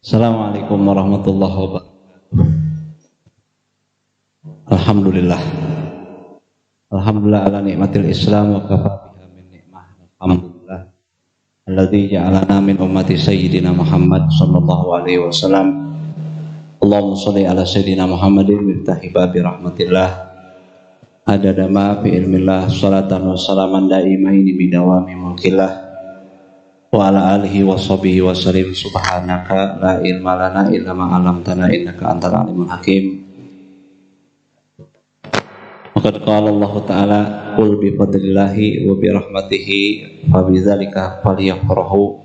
Assalamualaikum warahmatullahi wabarakatuh. Alhamdulillah. Alhamdulillah ala nikmatil Islam wa kafa biha min nikmah. Alhamdulillah. Alladzi ja'alana min ummati sayyidina Muhammad sallallahu alaihi wasallam. Allahumma shalli ala sayyidina Muhammadin miftahi babi rahmatillah. Adada ma fi ilmillah salatan wa salaman daimaini bidawami mulkillah. Wa ala alihi wa sahbihi wa sallim. Subhanaka la ilma lana illa ma 'allamtana innaka antal alimul hakim. Qad qala Allah ta'ala qul bi fadlillahi wa bi rahmatihi fa bidzalika falyafrahu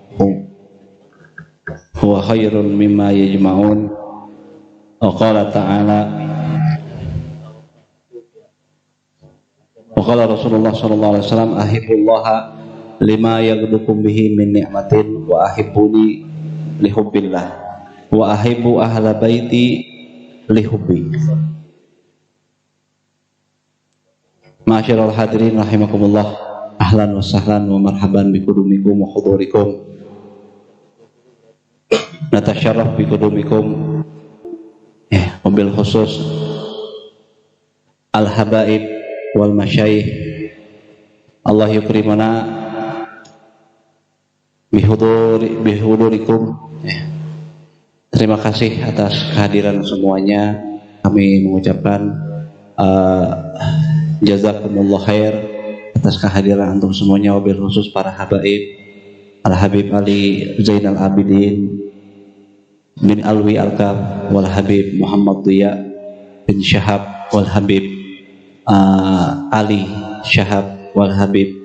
huwa khairun mimma yajma'un. Wa qala ta'ala wa qala Rasulullah sallallahu alaihi wasallam ahibbullaha lima yaghdukum bihi min ni'matin wa ahibbuni li hubbillah wa ahibbu ahla baiti li hubbi. Ma'asyiral hadirin rahimakumullah, ahlan wa sahlan wa marhaban bikudumikum wa hudurikum. Natasyarraf bikudumikum mobil khusus al-habaib wal masyayikh. Allah yukrimana bihudurikum. Terima kasih atas kehadiran semuanya. Kami mengucapkan jazakumullah khair atas kehadiran antum semuanya, wabil khusus para habaib Al-Habib Ali Zainal Abidin bin Alwi Al-Kaf wal Habib Muhammad Diya bin Syahab wal Habib Ali Syahab wal Habib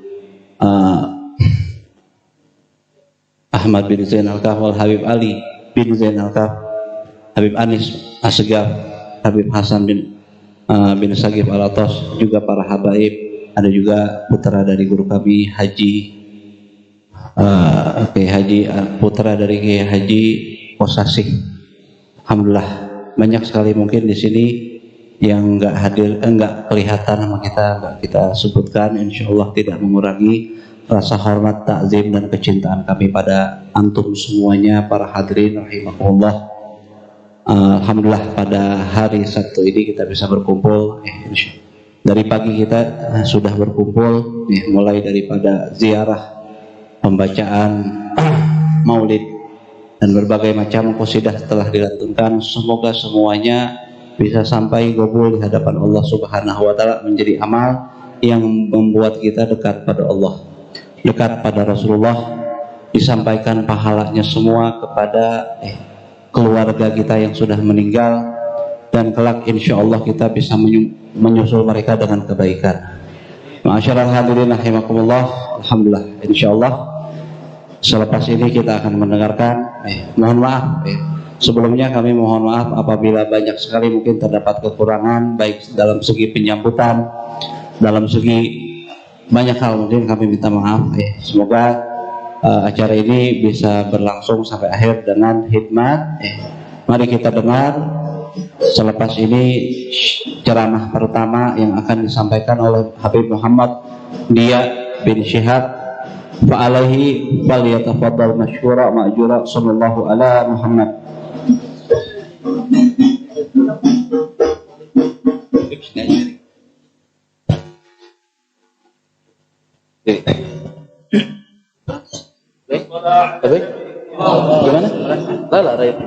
Ahmad bin Zain Al-Kaf wal Habib Ali bin Zain Al-Kaf, Habib Anis Asgaf, Habib Hasan bin Sagif Al-Atas, juga para habaib. Ada juga putra dari guru kami Haji putra dari Kiai Haji Kosasih. Alhamdulillah banyak sekali mungkin di sini yang enggak hadir, enggak kelihatan sama kita, enggak kita sebutkan. Insyaallah tidak mengurangi rasa hormat, takzim dan kecintaan kami pada antum semuanya para hadirin rahimakumullah. Alhamdulillah pada hari Sabtu ini kita bisa berkumpul. Dari pagi kita sudah berkumpul, mulai daripada ziarah, pembacaan maulid dan berbagai macam qasidah telah dilantunkan. Semoga semuanya bisa sampai gobul di hadapan Allah Subhanahu wa taala, menjadi amal yang membuat kita dekat pada Allah, dekat pada Rasulullah, disampaikan pahalanya semua kepada keluarga kita yang sudah meninggal, dan kelak insya Allah kita bisa menyusul mereka dengan kebaikan. Ma'asyiral hadirin rahimakumullah, alhamdulillah insya Allah selepas ini kita akan mendengarkan mohon maaf sebelumnya kami mohon maaf apabila banyak sekali mungkin terdapat kekurangan, baik dalam segi penyambutan, dalam segi banyak hal mungkin kami minta maaf. Semoga acara ini bisa berlangsung sampai akhir dengan hikmat. Mari kita dengar selepas ini ceramah pertama yang akan disampaikan oleh Habib Muhammad Diya bin Syihab. Fa alaihi falyatafaddal masyhura ma'jura sallallahu ala Muhammad. Baik. Gimana? Lala, right.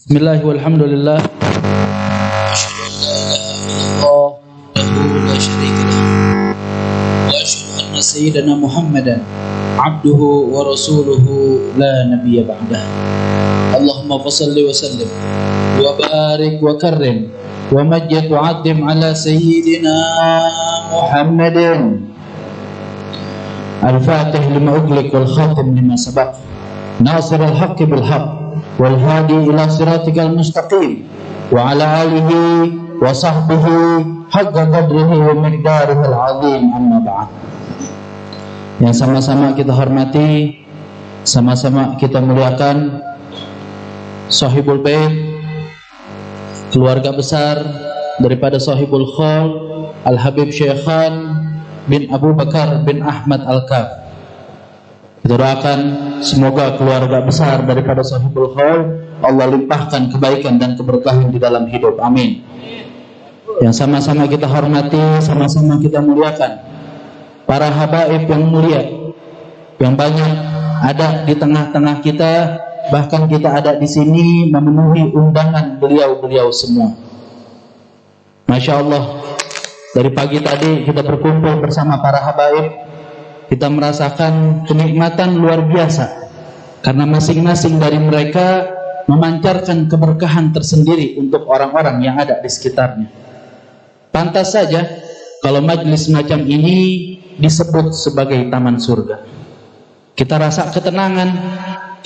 Bismillah walhamdulillah. Asyhadu an la ilaha illallah wahdahu la syarika lah. Wa asyhadu anna sayyidana Muhammadan abduhu wa rasuluhu la nabiyya ba'dah. Allahumma fashalli wa sallim wa barik wa karrim wa majjid wa 'azzim ala sayyidina Muhammadin al-fatih lima ughliq wal khatim lima sabaq nasir al-haqqi bil haqq wal hadi ila siratikal mustaqim wa ala alihi wa sahbihi haqqa qadrihi wa miqdarihi al-azim, amma ba'd. Yang sama-sama kita hormati, sama-sama kita muliakan Sahibul Bait, keluarga besar daripada Sahibul Khol Al-Habib Syekhan bin Abu Bakar bin Ahmad Al-Kaf. Kita doakan semoga keluarga besar daripada Sahibul Khol Allah limpahkan kebaikan dan keberkahan di dalam hidup, amin. Yang sama-sama kita hormati, sama-sama kita muliakan para habaib yang mulia, yang banyak ada di tengah-tengah kita, bahkan kita ada di sini memenuhi undangan beliau-beliau semua. Masya Allah, dari pagi tadi kita berkumpul bersama para habaib. Kita merasakan kenikmatan luar biasa karena masing-masing dari mereka memancarkan keberkahan tersendiri untuk orang-orang yang ada di sekitarnya. Pantas saja kalau majelis semacam ini disebut sebagai taman surga. Kita rasa ketenangan,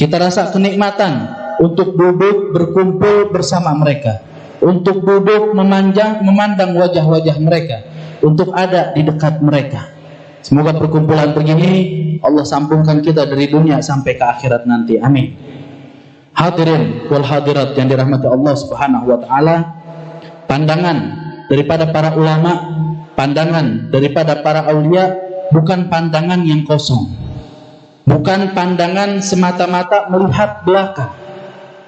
kita rasa kenikmatan untuk duduk berkumpul bersama mereka, untuk duduk memandang wajah-wajah mereka, untuk ada di dekat mereka. Semoga perkumpulan begini Allah sambungkan kita dari dunia sampai ke akhirat nanti, amin. Hadirin wal hadirat yang dirahmati Allah Subhanahu wa taala, pandangan daripada para ulama, pandangan daripada para aulia bukan pandangan yang kosong, bukan pandangan semata-mata melihat belakang,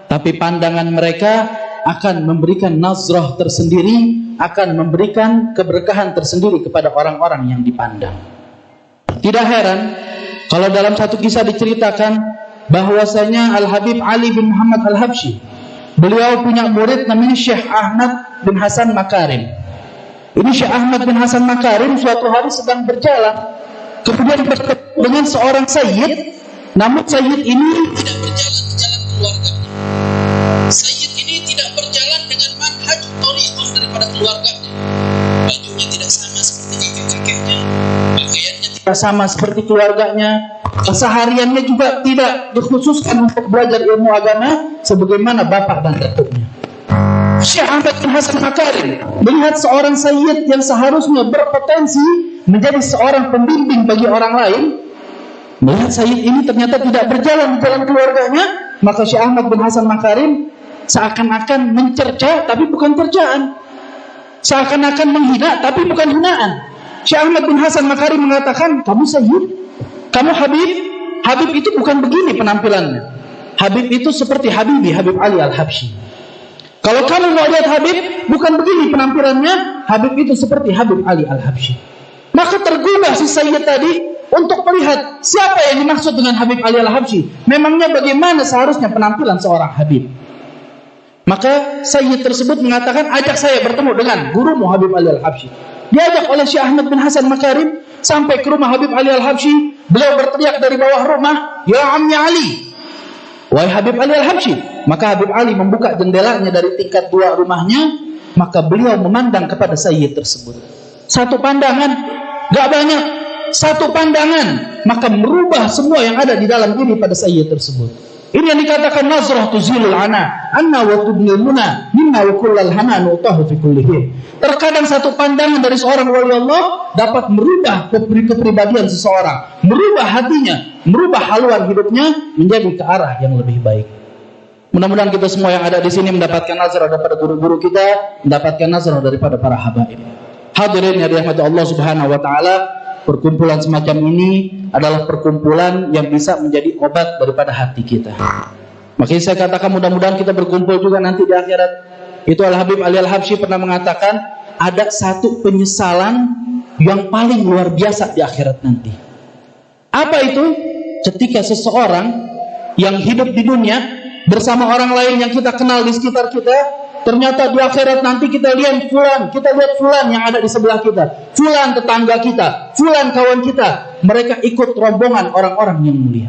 tapi pandangan mereka akan memberikan nazrah tersendiri, akan memberikan keberkahan tersendiri kepada orang-orang yang dipandang. Tidak heran kalau dalam satu kisah diceritakan bahwasanya Al-Habib Ali bin Muhammad Al-Habsyi, beliau punya murid namanya Syekh Ahmad bin Hasan Makarim. Ini Syekh Ahmad bin Hasan Makarim suatu hari sedang berjalan, kemudian bertemu dengan seorang sayyid, namun sayyid ini tidak berjalan di jalan keluarganya. Sayyid ini tidak berjalan dengan manhaj thariqah daripada keluarganya. Bajunya tidak sama seperti kakek-kakeknya, pakaiannya tidak sama seperti keluarganya, kesehariannya juga tidak dikhususkan untuk belajar ilmu agama sebagaimana bapak dan datuknya. Syekh Ahmad bin Hasan Makarim melihat seorang sayyid yang seharusnya berpotensi menjadi seorang pembimbing bagi orang lain, melihat sayyid ini ternyata tidak berjalan di jalan keluarganya, maka Syekh Ahmad bin Hasan Makarim seakan-akan mencerca tapi bukan cercaan, seakan-akan menghina tapi bukan hinaan. Syekh Ahmad bin Hasan Makarim mengatakan, kamu sayyid, kamu habib. Habib itu bukan begini penampilannya. Habib itu seperti Habib Ali Al-Habsyi. Kalau kamu mau lihat Habib, bukan begini penampilannya. Habib itu seperti Habib Ali Al-Habsyi. Maka tergugah si sayyid tadi untuk melihat siapa yang dimaksud dengan Habib Ali Al-Habsyi. Memangnya bagaimana seharusnya penampilan seorang habib. Maka sayyid tersebut mengatakan, ajak saya bertemu dengan gurumu Habib Ali Al-Habsyi. Diajak oleh Syekh Ahmad bin Hasan Makarim sampai ke rumah Habib Ali Al-Habsyi. Beliau berteriak dari bawah rumah, ya Ammi Ali, wahai Habib Ali Al-Habsyi. Maka Habib Ali membuka jendelanya dari tingkat 2 rumahnya. Maka beliau memandang kepada sayyid tersebut. Satu pandangan, gak banyak, satu pandangan, maka merubah semua yang ada di dalam diri pada sayyid tersebut. Ini yang dikatakan nazrah tuzilul ana anna wa tudnil muna mimma wa kullal hana nu'tahu fi kullihi. Terkadang satu pandangan dari seorang wali Allah dapat merubah kepribadian seseorang, merubah hatinya, merubah haluan hidupnya menjadi ke arah yang lebih baik. Mudah-mudahan kita semua yang ada di sini mendapatkan nazrah daripada guru-guru kita, mendapatkan nazrah daripada para habaib. Hadirin yang dirahmati Allah Subhanahu wa taala, perkumpulan semacam ini adalah perkumpulan yang bisa menjadi obat daripada hati kita. Makanya saya katakan mudah-mudahan kita berkumpul juga nanti di akhirat. Itu Al-Habib Ali Al-Habsyi pernah mengatakan ada satu penyesalan yang paling luar biasa di akhirat nanti. Apa itu? Ketika seseorang yang hidup di dunia bersama orang lain yang kita kenal di sekitar kita. Ternyata di akhirat nanti kita lihat fulan yang ada di sebelah kita, fulan tetangga kita, fulan kawan kita, mereka ikut rombongan orang-orang yang mulia.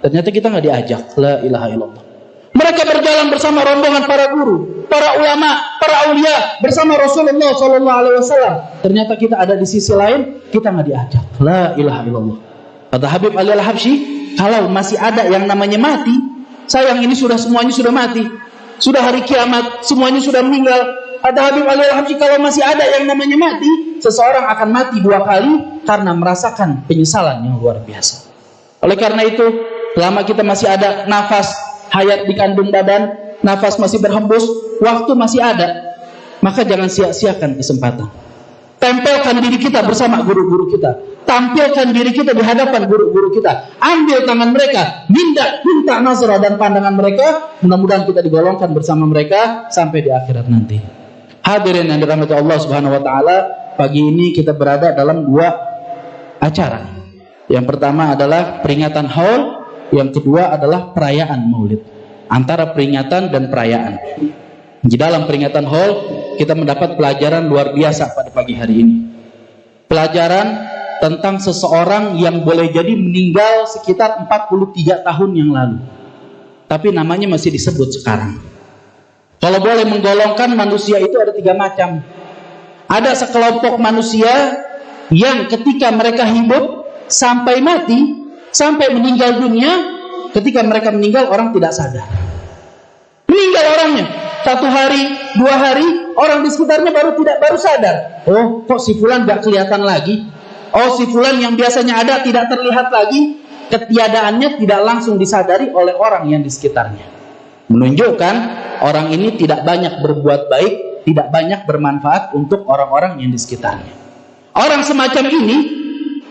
Ternyata kita nggak diajak. La ilaha illallah. Mereka berjalan bersama rombongan para guru, para ulama, para aulia, bersama Rasulullah SAW. Ternyata kita ada di sisi lain, kita nggak diajak. La ilaha illallah. Kata Habib Ali Al-Habsyi, kalau masih ada yang namanya mati, sayang ini semuanya sudah mati, sudah hari kiamat, semuanya sudah meninggal. Kata Habib Ali Al-Habsyi, kalau masih ada yang namanya mati, seseorang akan mati 2 kali karena merasakan penyesalan yang luar biasa. Oleh karena itu, selama kita masih ada nafas, hayat di kandung badan, nafas masih berhembus, waktu masih ada, maka jangan sia-siakan kesempatan. Tempelkan diri kita bersama guru-guru kita, tampilkan diri kita di hadapan guru-guru kita, ambil tangan mereka, minta nazarah dan pandangan mereka. Mudah-mudahan kita digolongkan bersama mereka sampai di akhirat nanti. Hadirin yang dirahmati Allah Subhanahu wa taala, pagi ini kita berada dalam 2 acara. Yang pertama adalah peringatan Haul, yang kedua adalah perayaan Maulid. Antara peringatan dan perayaan, di dalam peringatan Haul kita mendapat pelajaran luar biasa pada pagi hari ini. Pelajaran tentang seseorang yang boleh jadi meninggal sekitar 43 tahun yang lalu, tapi namanya masih disebut sekarang. Kalau boleh menggolongkan manusia itu ada 3 macam. Ada sekelompok manusia yang ketika mereka hidup sampai mati, sampai meninggal dunia, ketika mereka meninggal orang tidak sadar. Meninggal orangnya 1 hari, 2 hari, orang di sekitarnya baru sadar. Oh, kok si fulan gak kelihatan lagi? Oh, si fulan yang biasanya ada tidak terlihat lagi. Ketiadaannya tidak langsung disadari oleh orang yang di sekitarnya. Menunjukkan orang ini tidak banyak berbuat baik, tidak banyak bermanfaat untuk orang-orang yang di sekitarnya. Orang semacam ini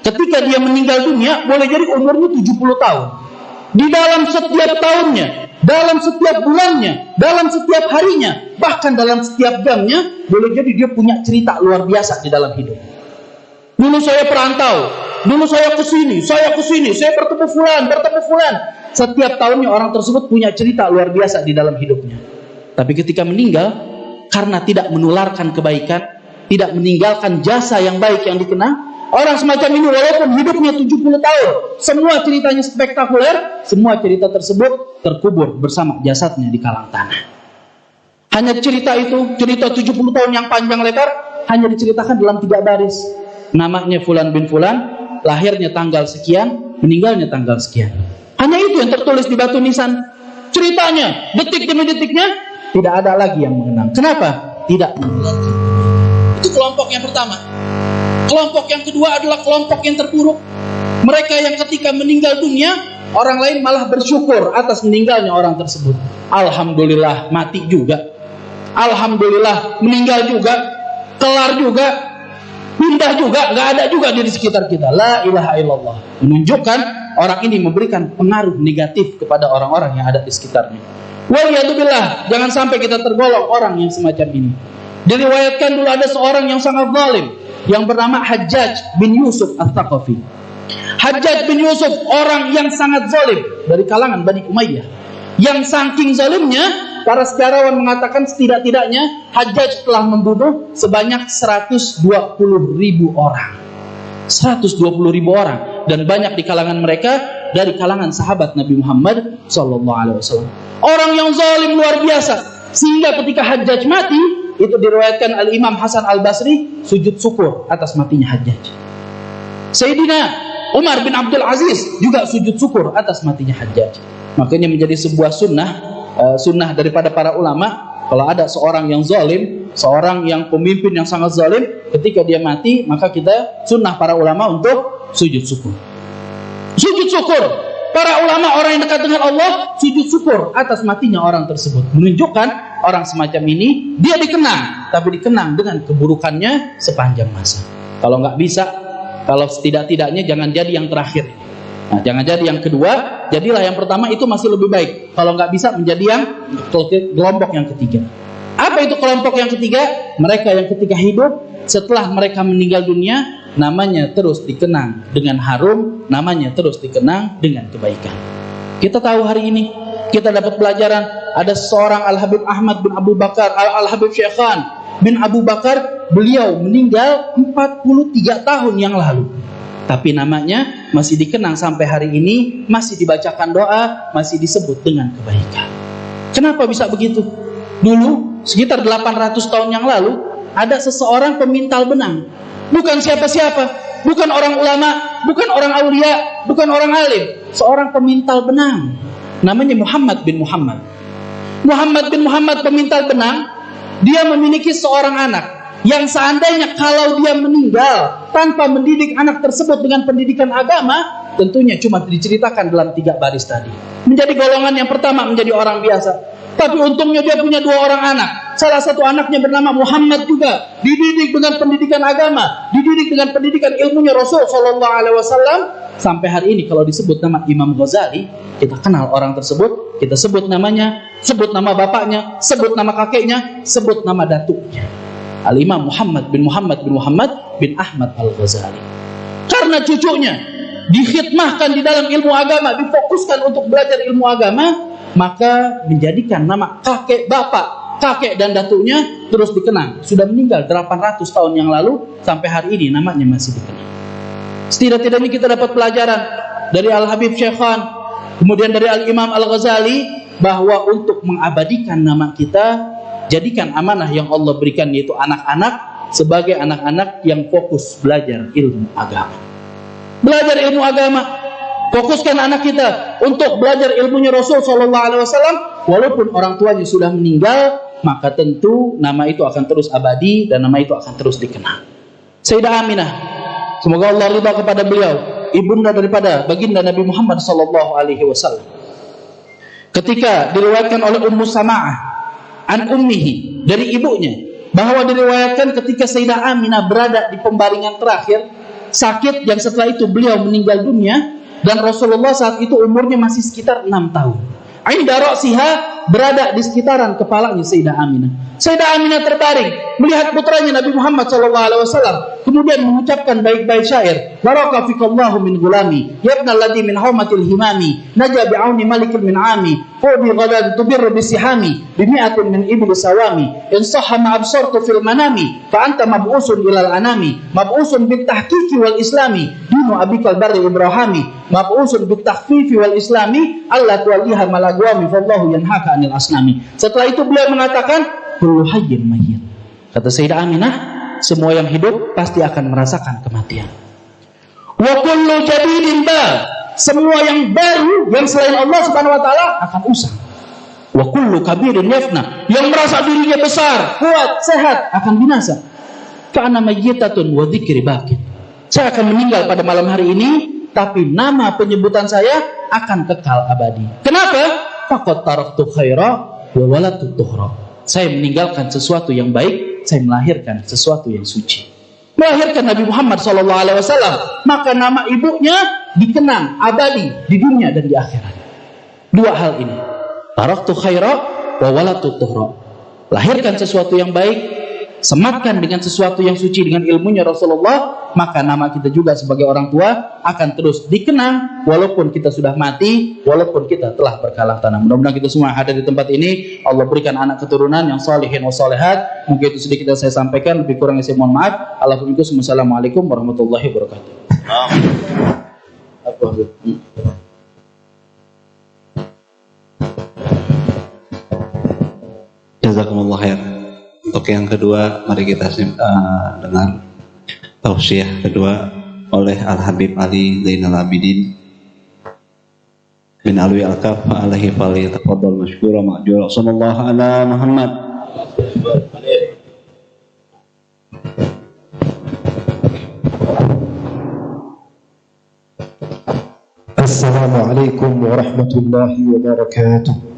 ketika dia meninggal dunia boleh jadi umurnya 70 tahun. Di dalam setiap tahunnya, dalam setiap bulannya, dalam setiap harinya, bahkan dalam setiap jamnya, boleh jadi dia punya cerita luar biasa di dalam hidup. Dulu saya perantau, dulu saya kesini, saya bertemu fulan. Setiap tahunnya orang tersebut punya cerita luar biasa di dalam hidupnya. Tapi ketika meninggal, karena tidak menularkan kebaikan, tidak meninggalkan jasa yang baik yang dikenang, orang semacam ini walaupun hidupnya 70 tahun, semua ceritanya spektakuler, semua cerita tersebut terkubur bersama jasadnya di kalang tanah. Hanya cerita itu, cerita 70 tahun yang panjang lebar, hanya diceritakan dalam 3 baris. Namanya Fulan bin Fulan, lahirnya tanggal sekian, meninggalnya tanggal sekian. Hanya itu yang tertulis di batu nisan. Ceritanya, detik demi detiknya, tidak ada lagi yang mengenang. Kenapa? Tidak menularkan. Itu kelompok yang pertama. Kelompok yang kedua adalah kelompok yang terpuruk. Mereka yang ketika meninggal dunia, orang lain malah bersyukur atas meninggalnya orang tersebut. Alhamdulillah mati juga. Alhamdulillah meninggal juga. Kelar juga. Pindah juga. Gak ada juga di sekitar kita. La ilaha illallah. Menunjukkan orang ini memberikan pengaruh negatif kepada orang-orang yang ada di sekitarnya. Waliyadzubillah. Jangan sampai kita tergolong orang yang semacam ini. Diriwayatkan dulu ada seorang yang sangat zalim, yang bernama Hajjaj bin Yusuf Al-Thaqafi. Hajjaj bin Yusuf orang yang sangat zalim dari kalangan Bani Umayyah. Yang saking zalimnya, para sejarawan mengatakan setidak-tidaknya Hajjaj telah membunuh sebanyak 120.000 orang. 120.000 orang, dan banyak di kalangan mereka dari kalangan sahabat Nabi Muhammad SAW. Orang yang zalim luar biasa, sehingga ketika Hajjaj mati, itu diriwayatkan Al-Imam Hasan Al-Basri sujud syukur atas matinya Hajjaj. Sayyidina Umar bin Abdul Aziz juga sujud syukur atas matinya Hajjaj. Makanya menjadi sebuah sunnah daripada para ulama, kalau ada seorang yang zalim, seorang yang pemimpin yang sangat zalim, ketika dia mati, maka kita sunnah para ulama untuk sujud syukur. Sujud syukur. Para ulama, orang yang dekat dengan Allah, sujud syukur atas matinya orang tersebut. Menunjukkan orang semacam ini, dia dikenang, tapi dikenang dengan keburukannya sepanjang masa. Kalau nggak bisa, kalau setidak-tidaknya jangan jadi yang terakhir. Nah, jangan jadi yang kedua, jadilah yang pertama, itu masih lebih baik. Kalau nggak bisa, menjadi yang kelompok yang ketiga. Apa itu kelompok yang ketiga? Mereka yang ketika hidup, setelah mereka meninggal dunia, namanya terus dikenang dengan harum, namanya terus dikenang dengan kebaikan. Kita tahu hari ini kita dapat pelajaran. Ada seorang Al-Habib Ahmad bin Abu Bakar, Al-Habib Syekhan bin Abu Bakar, beliau meninggal 43 tahun yang lalu. Tapi namanya masih dikenang sampai hari ini, masih dibacakan doa, masih disebut dengan kebaikan. Kenapa bisa begitu? Dulu, sekitar 800 tahun yang lalu, ada seseorang pemintal benang. Bukan siapa-siapa, bukan orang ulama, bukan orang aulia, bukan orang alim. Seorang pemintal benang. Namanya Muhammad bin Muhammad. Muhammad bin Muhammad pemintal benang. Dia memiliki seorang anak yang seandainya kalau dia meninggal tanpa mendidik anak tersebut dengan pendidikan agama, tentunya cuma diceritakan dalam 3 baris tadi. Menjadi golongan yang pertama, menjadi orang biasa. Tapi untungnya dia punya 2 orang anak. Salah satu anaknya bernama Muhammad juga, dididik dengan pendidikan agama, dididik dengan pendidikan ilmunya Rasul Shallallahu Alaihi Wasallam. Sampai hari ini kalau disebut nama Imam Ghazali, kita kenal orang tersebut, kita sebut namanya, sebut nama bapaknya, sebut nama kakeknya, sebut nama datuknya. Al-Imam Muhammad bin Muhammad bin Muhammad bin Ahmad Al-Ghazali. Karena cucunya dikhidmahkan di dalam ilmu agama, difokuskan untuk belajar ilmu agama, maka menjadikan nama kakek, bapak, kakek dan datuknya terus dikenang. Sudah meninggal 800 tahun yang lalu, sampai hari ini namanya masih dikenang. Setidak-tidaknya kita dapat pelajaran dari Al-Habib Syekhan, kemudian dari Al-Imam Al-Ghazali, bahwa untuk mengabadikan nama kita, jadikan amanah yang Allah berikan, yaitu anak-anak, sebagai anak-anak yang fokus belajar ilmu agama. Belajar ilmu agama, fokuskan anak kita untuk belajar ilmunya Rasul Shallallahu Alaihi Wasallam. Walaupun orang tuanya sudah meninggal, maka tentu nama itu akan terus abadi dan nama itu akan terus dikenang. Sayyidah Aminah, semoga Allah ridha kepada beliau, ibunda daripada baginda Nabi Muhammad Shallallahu Alaihi Wasallam. Ketika diriwayatkan oleh Ummu Sama'ah an ummihi, dari ibunya, bahwa diriwayatkan ketika Sayyidah Aminah berada di pembaringan terakhir, sakit, yang setelah itu beliau meninggal dunia, dan Rasulullah saat itu umurnya masih sekitar 6 tahun. Inda ra'siha, berada di sekitaran kepalanya Sayyidah Aminah. Sayyidah Aminah terbaring melihat putranya Nabi Muhammad SAW, kemudian mengucapkan baik-baik syair. Baraka fikallahu min gulami, yabna alladhi min hawmatil himami, naja bi'auni malikil min ami, fudi ghadan tubirru bisihami, bimi'atin min ibli sawami, insahha ma'absortu fil manami, fa'anta mab'usun ilal anami, mab'usun bitahkiki wal islami, dinu abikal barri ibrahami, mab'usun bitahfifi wal islami, Allah tuwalliha malagwami, fallahu yanhaka anil asnami. Setelah itu beliau mengatakan, kullu hayyin mayyit. Kata Sayyidah Aminah, semua yang hidup pasti akan merasakan kematian. Wa kullu jadidin ba, semua yang baru yang selain Allah Subhanahu wa taala akan usang. Wa kullu kabirin yafna, yang merasa dirinya besar, kuat, sehat akan binasa. Fa ana mayyitatun wa dzikri baqin. Saya akan meninggal pada malam hari ini, tapi nama penyebutan saya akan kekal abadi. Kenapa? Faqad taraktu khaira wa waladtu tuhra. Saya meninggalkan sesuatu yang baik, saya melahirkan sesuatu yang suci. Melahirkan Nabi Muhammad SAW, maka nama ibunya dikenang abadi di dunia dan di akhirat. 2 hal ini, taraktu khaira wa waladtu tuhra. Lahirkan sesuatu yang baik, sematkan dengan sesuatu yang suci dengan ilmunya Rasulullah, maka nama kita juga sebagai orang tua akan terus dikenang walaupun kita sudah mati, walaupun kita telah berkalang tanah. Mudah-mudahan kita semua hadir di tempat ini, Allah berikan anak keturunan yang salihin wa salihat. Mungkin itu sedikit yang saya sampaikan, lebih kurangnya saya mohon maaf. Assalamualaikum warahmatullahi wabarakatuh. Jazakumullah khair. Untuk yang kedua, mari kita dengar tausiah kedua oleh Al-Habib Ali Zainal Abidin bin Alwi Al-Kaf alaihi fali tafadhal mashkura ma'jura. Sallallahu ala Muhammad. Assalamualaikum warahmatullahi wabarakatuh.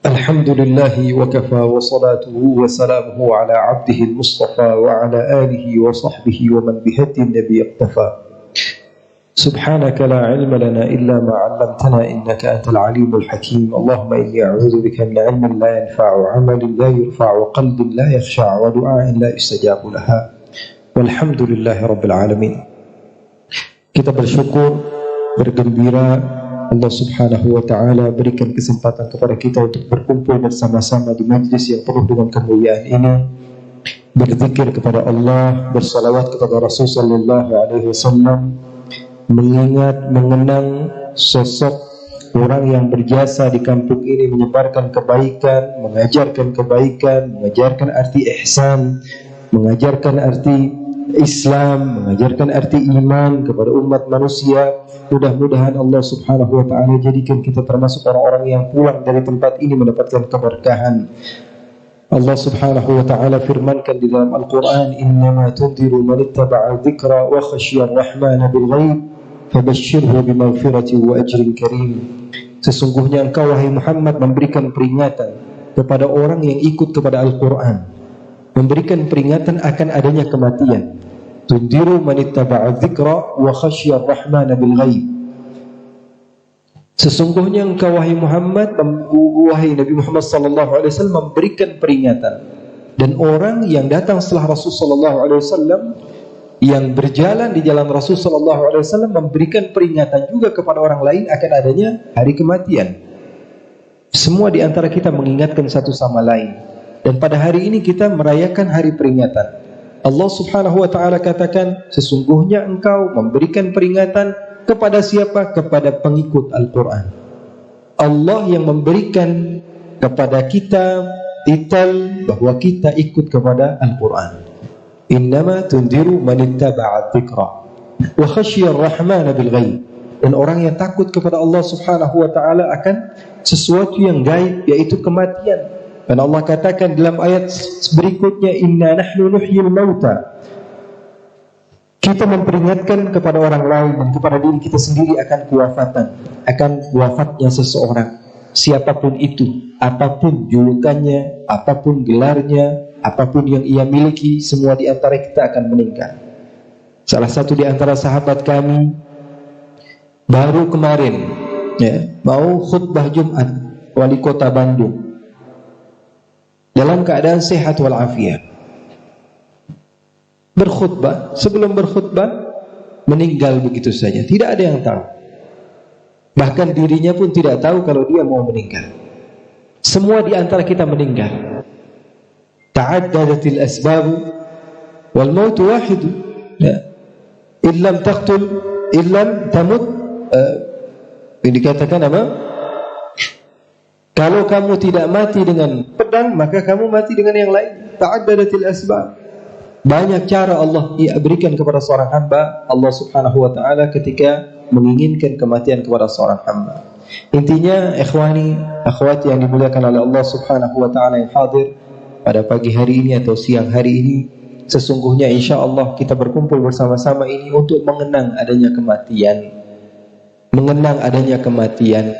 الحمد لله وكفى وصلاته وسلامه على عبده المصطفى وعلى آله وصحبه ومن بهدي النبي اقتفى. سبحانك لا علم لنا إلا ما علمتنا إنك أنت العليم الحكيم. اللهم إني أعوذ بك من علم لا ينفع وعمل لا يرفع وقلب لا يخشع ودعاء لا يستجاب لها والحمد لله رب العالمين. Kita bersyukur, bergembira Allah Subhanahu wa ta'ala berikan kesempatan kepada kita untuk berkumpul bersama-sama di majlis yang penuh dengan kemuliaan ini, berzikir kepada Allah, bersalawat kepada Rasul sallallahu alaihi wasallam, mengingat, mengenang sosok orang yang berjasa di kampung ini menyebarkan kebaikan, mengajarkan arti ihsan, mengajarkan arti Islam, mengajarkan arti iman kepada umat manusia. Mudah-mudahan Allah Subhanahu wa ta'ala jadikan kita termasuk orang-orang yang pulang dari tempat ini mendapatkan keberkahan. Allah Subhanahu wa ta'ala firmankan di dalam Al-Quran, innama tunziru man ittaba'a dzikra wa khasyiya ar-rahmana bil ghaib fabashshirhu bimaghfirati wa ajrin karim. Sesungguhnya engkau wahai Muhammad memberikan peringatan kepada orang yang ikut kepada Al-Quran, memberikan peringatan akan adanya kematian. Tundiru man ittaba'a dzikra wa khasyiya ar-rahmana bil ghaib. Sesungguhnya engkau wahai Muhammad, wahai Nabi Muhammad sallallahu alaihi wasallam memberikan peringatan, dan orang yang datang setelah Rasul sallallahu alaihi wasallam yang berjalan di jalan Rasul sallallahu alaihi wasallam memberikan peringatan juga kepada orang lain akan adanya hari kematian. Semua di antara kita mengingatkan satu sama lain, dan pada hari ini kita merayakan hari peringatan. Allah Subhanahu wa ta'ala katakan, sesungguhnya engkau memberikan peringatan kepada siapa? Kepada pengikut Al-Quran. Allah yang memberikan kepada kita titel bahwa kita ikut kepada Al-Quran. Innama tundiru man ittaba'a dzikra wa khasyiya ar-rahmana bil ghaib. Dan orang yang takut kepada Allah Subhanahu wa ta'ala akan sesuatu yang gaib, yaitu kematian. Dan Allah katakan dalam ayat berikutnya, inna nahnu nuhyil mauta. Kita memperingatkan kepada orang lain dan kepada diri kita sendiri akan kewafatan, akan wafatnya seseorang, siapapun itu, apapun julukannya, apapun gelarnya, apapun yang ia miliki, semua di antara kita akan meninggal. Salah satu di antara sahabat kami baru kemarin mau khutbah Jumat, wali kota Bandung, dalam keadaan sehat walafiat, berkhutbah, sebelum berkhutbah meninggal begitu saja, tidak ada yang tahu. Bahkan dirinya pun tidak tahu kalau dia mau meninggal. Semua di antara kita meninggal. Ta'addadatil asbab wal maut wahid. Illam taqtul illam tamut. Ini dikatakan apa? Kalau kamu tidak mati dengan pedang, maka kamu mati dengan yang lain. Ta'addadatil asbab. Banyak cara Allah berikan kepada seorang hamba Allah Subhanahu wa ta'ala ketika menginginkan kematian kepada seorang hamba. Intinya, ikhwani, akhwati yang dimuliakan oleh Allah Subhanahu wa ta'ala yang hadir pada pagi hari ini atau siang hari ini, sesungguhnya insyaAllah kita berkumpul bersama-sama ini untuk mengenang adanya kematian. Mengenang adanya kematian.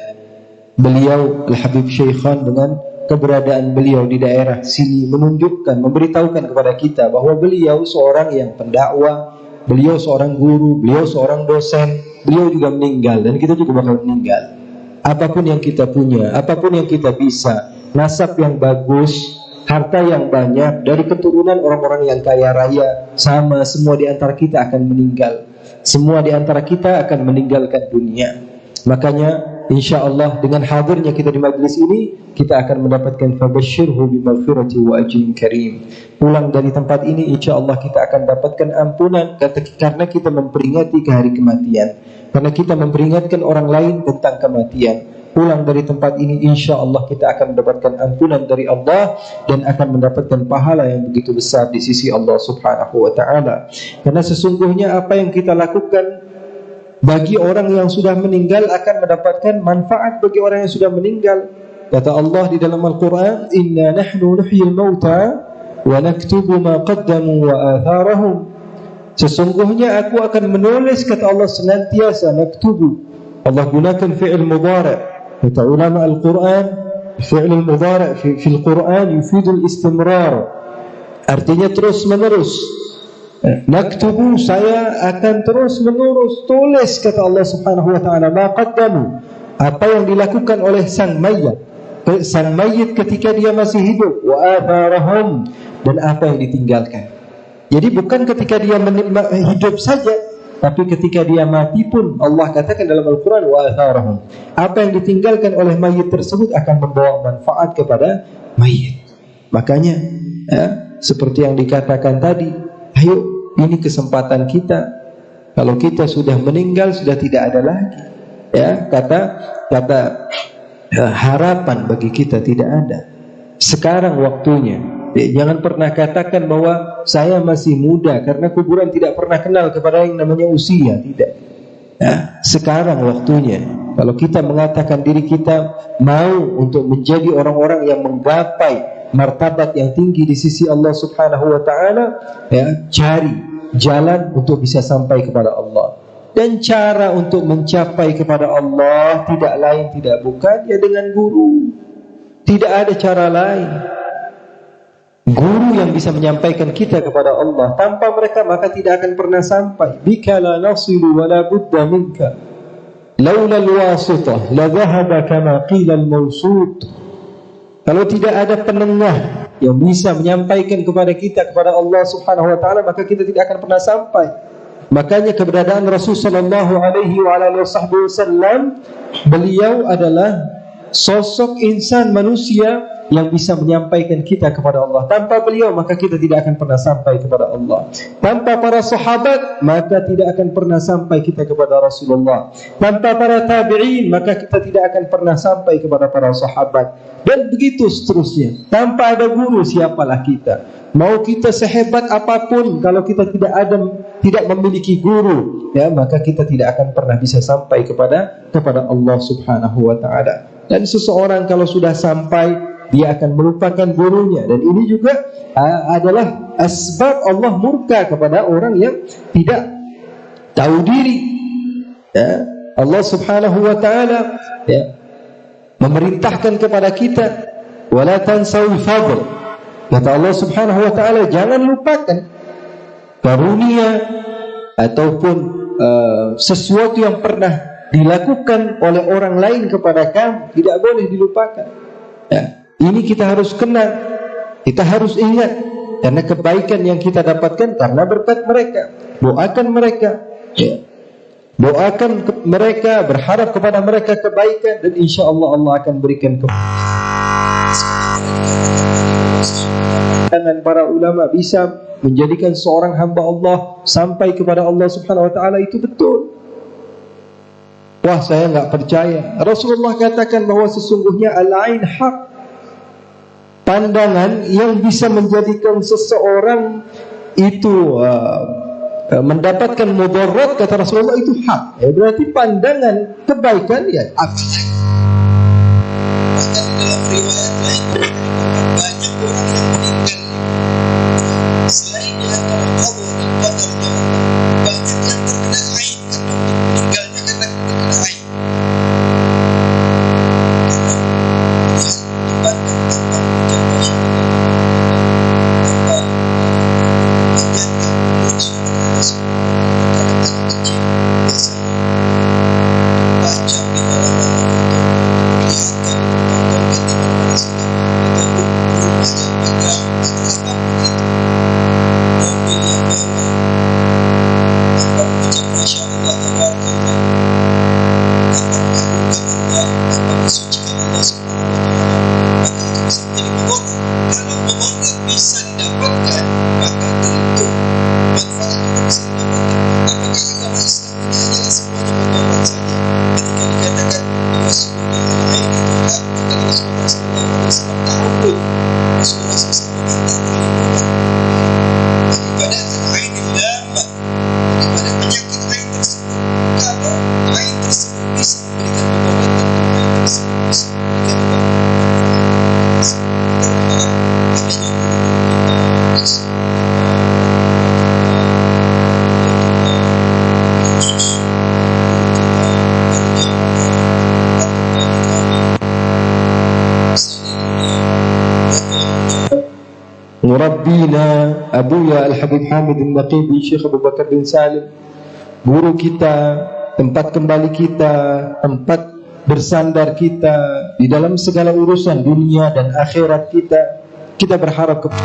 Beliau Al-Habib Syaikhan dengan keberadaan beliau di daerah sini menunjukkan, memberitahukan kepada kita bahwa beliau seorang yang pendakwah, beliau seorang guru, beliau seorang dosen, beliau juga meninggal dan kita juga bakal meninggal. Apapun yang kita punya, apapun yang kita bisa, nasab yang bagus, harta yang banyak, dari keturunan orang-orang yang kaya raya, sama, semua di antara kita akan meninggal. Semua di antara kita akan meninggalkan dunia. Makanya insyaallah dengan hadirnya kita di majlis ini, kita akan mendapatkan fabashshirhu bimaghfirati wa ajrin karim. Pulang dari tempat ini insyaallah kita akan dapatkan ampunan karena kita memperingati ke hari kematian. Karena kita memperingatkan orang lain tentang kematian. Pulang dari tempat ini insyaallah kita akan mendapatkan ampunan dari Allah dan akan mendapatkan pahala yang begitu besar di sisi Allah Subhanahu wa ta'ala. Karena sesungguhnya apa yang kita lakukan bagi orang yang sudah meninggal akan mendapatkan manfaat bagi orang yang sudah meninggal. Kata Allah di dalam Al-Quran, inna nahnu nuhyil mauta wa naktubu ma qaddamu wa atharahum. Sesungguhnya aku akan menulis, kata Allah senantiasa, naktubu. Allah gunakan fi'il mudhari'. Kata ulama Al-Quran, fi'il mudhari' fi Al-Quran yufidul istimrar, artinya terus menerus. Naktubu, saya akan terus menerus tulis, kata Allah Subhanahu wa ta'ala, ma qaddamu, apa yang dilakukan oleh sang mayit ketika dia masih hidup, wa atharahum, dan apa yang ditinggalkan. Jadi bukan ketika dia hidup saja, tapi ketika dia mati pun Allah katakan dalam Al-Quran wa atharahum, apa yang ditinggalkan oleh mayit tersebut akan membawa manfaat kepada mayit. Makanya seperti yang dikatakan tadi, ayo, ini kesempatan kita. Kalau kita sudah meninggal, sudah tidak ada lagi kata harapan bagi kita tidak ada. Sekarang waktunya. Jangan pernah katakan bahwa saya masih muda, karena kuburan tidak pernah kenal kepada yang namanya usia. Tidak. Sekarang waktunya. Kalau kita mengatakan diri kita mau untuk menjadi orang-orang yang menggapai martabat yang tinggi di sisi Allah Subhanahu wa taala, cari jalan untuk bisa sampai kepada Allah. Dan cara untuk mencapai kepada Allah tidak lain tidak bukan dengan guru. Tidak ada cara lain. Guru yang bisa menyampaikan kita kepada Allah. Tanpa mereka maka tidak akan pernah sampai. Bika la nasilu wa la budda minka. Laula al-wasitah la dhahaba kama qila al-mawsut. Kalau tidak ada penengah yang bisa menyampaikan kepada kita kepada Allah Subhanahu wa taala, maka kita tidak akan pernah sampai. Makanya keberadaan Rasul sallallahu alaihi wasallam, beliau adalah sosok insan manusia yang bisa menyampaikan kita kepada Allah. Tanpa beliau maka kita tidak akan pernah sampai kepada Allah. Tanpa para sahabat maka tidak akan pernah sampai kita kepada Rasulullah. Tanpa para tabi'in maka kita tidak akan pernah sampai kepada para sahabat. Dan begitu seterusnya. Tanpa ada guru, siapalah kita? Mau kita sehebat apapun, kalau kita tidak memiliki guru, maka kita tidak akan pernah bisa sampai kepada Allah Subhanahu wa taala. Dan seseorang kalau sudah sampai, dia akan melupakan gurunya. Dan ini juga adalah asbab Allah murka kepada orang yang tidak tahu diri. Allah Subhanahu wa taala memerintahkan kepada kita, wala tansawul fadl. Kata Allah Subhanahu wa taala, jangan lupakan karunia ataupun sesuatu yang pernah dilakukan oleh orang lain kepada kamu, tidak boleh dilupakan. Ini kita harus kenal, kita harus ingat, karena kebaikan yang kita dapatkan karena berkat mereka. Doakan mereka, doakan mereka, berharap kepada mereka kebaikan, dan insya Allah Allah akan berikan dan para ulama bisa menjadikan seorang hamba Allah sampai kepada Allah Subhanahu wa taala, itu betul. Wah, saya enggak percaya. Rasulullah katakan bahwa sesungguhnya al-ain haq. Pandangan yang bisa menjadikan seseorang itu mendapatkan mudarat, kata Rasulullah, itu hak. Berarti pandangan kebaikan bahkan dalam riwayat lain banyak orang yang meninggal selain di antara Allah dan qadarnya Allah, banyak yang terkena ain karena meninggalnya karena terkena ain. Murabbina Abuya Al-Habib Hamid Al-Naqibi, Syekh Abu Bakar bin Salim, guru kita, tempat kembali kita, tempat bersandar kita di dalam segala urusan dunia dan akhirat kita. Kita berharap kepada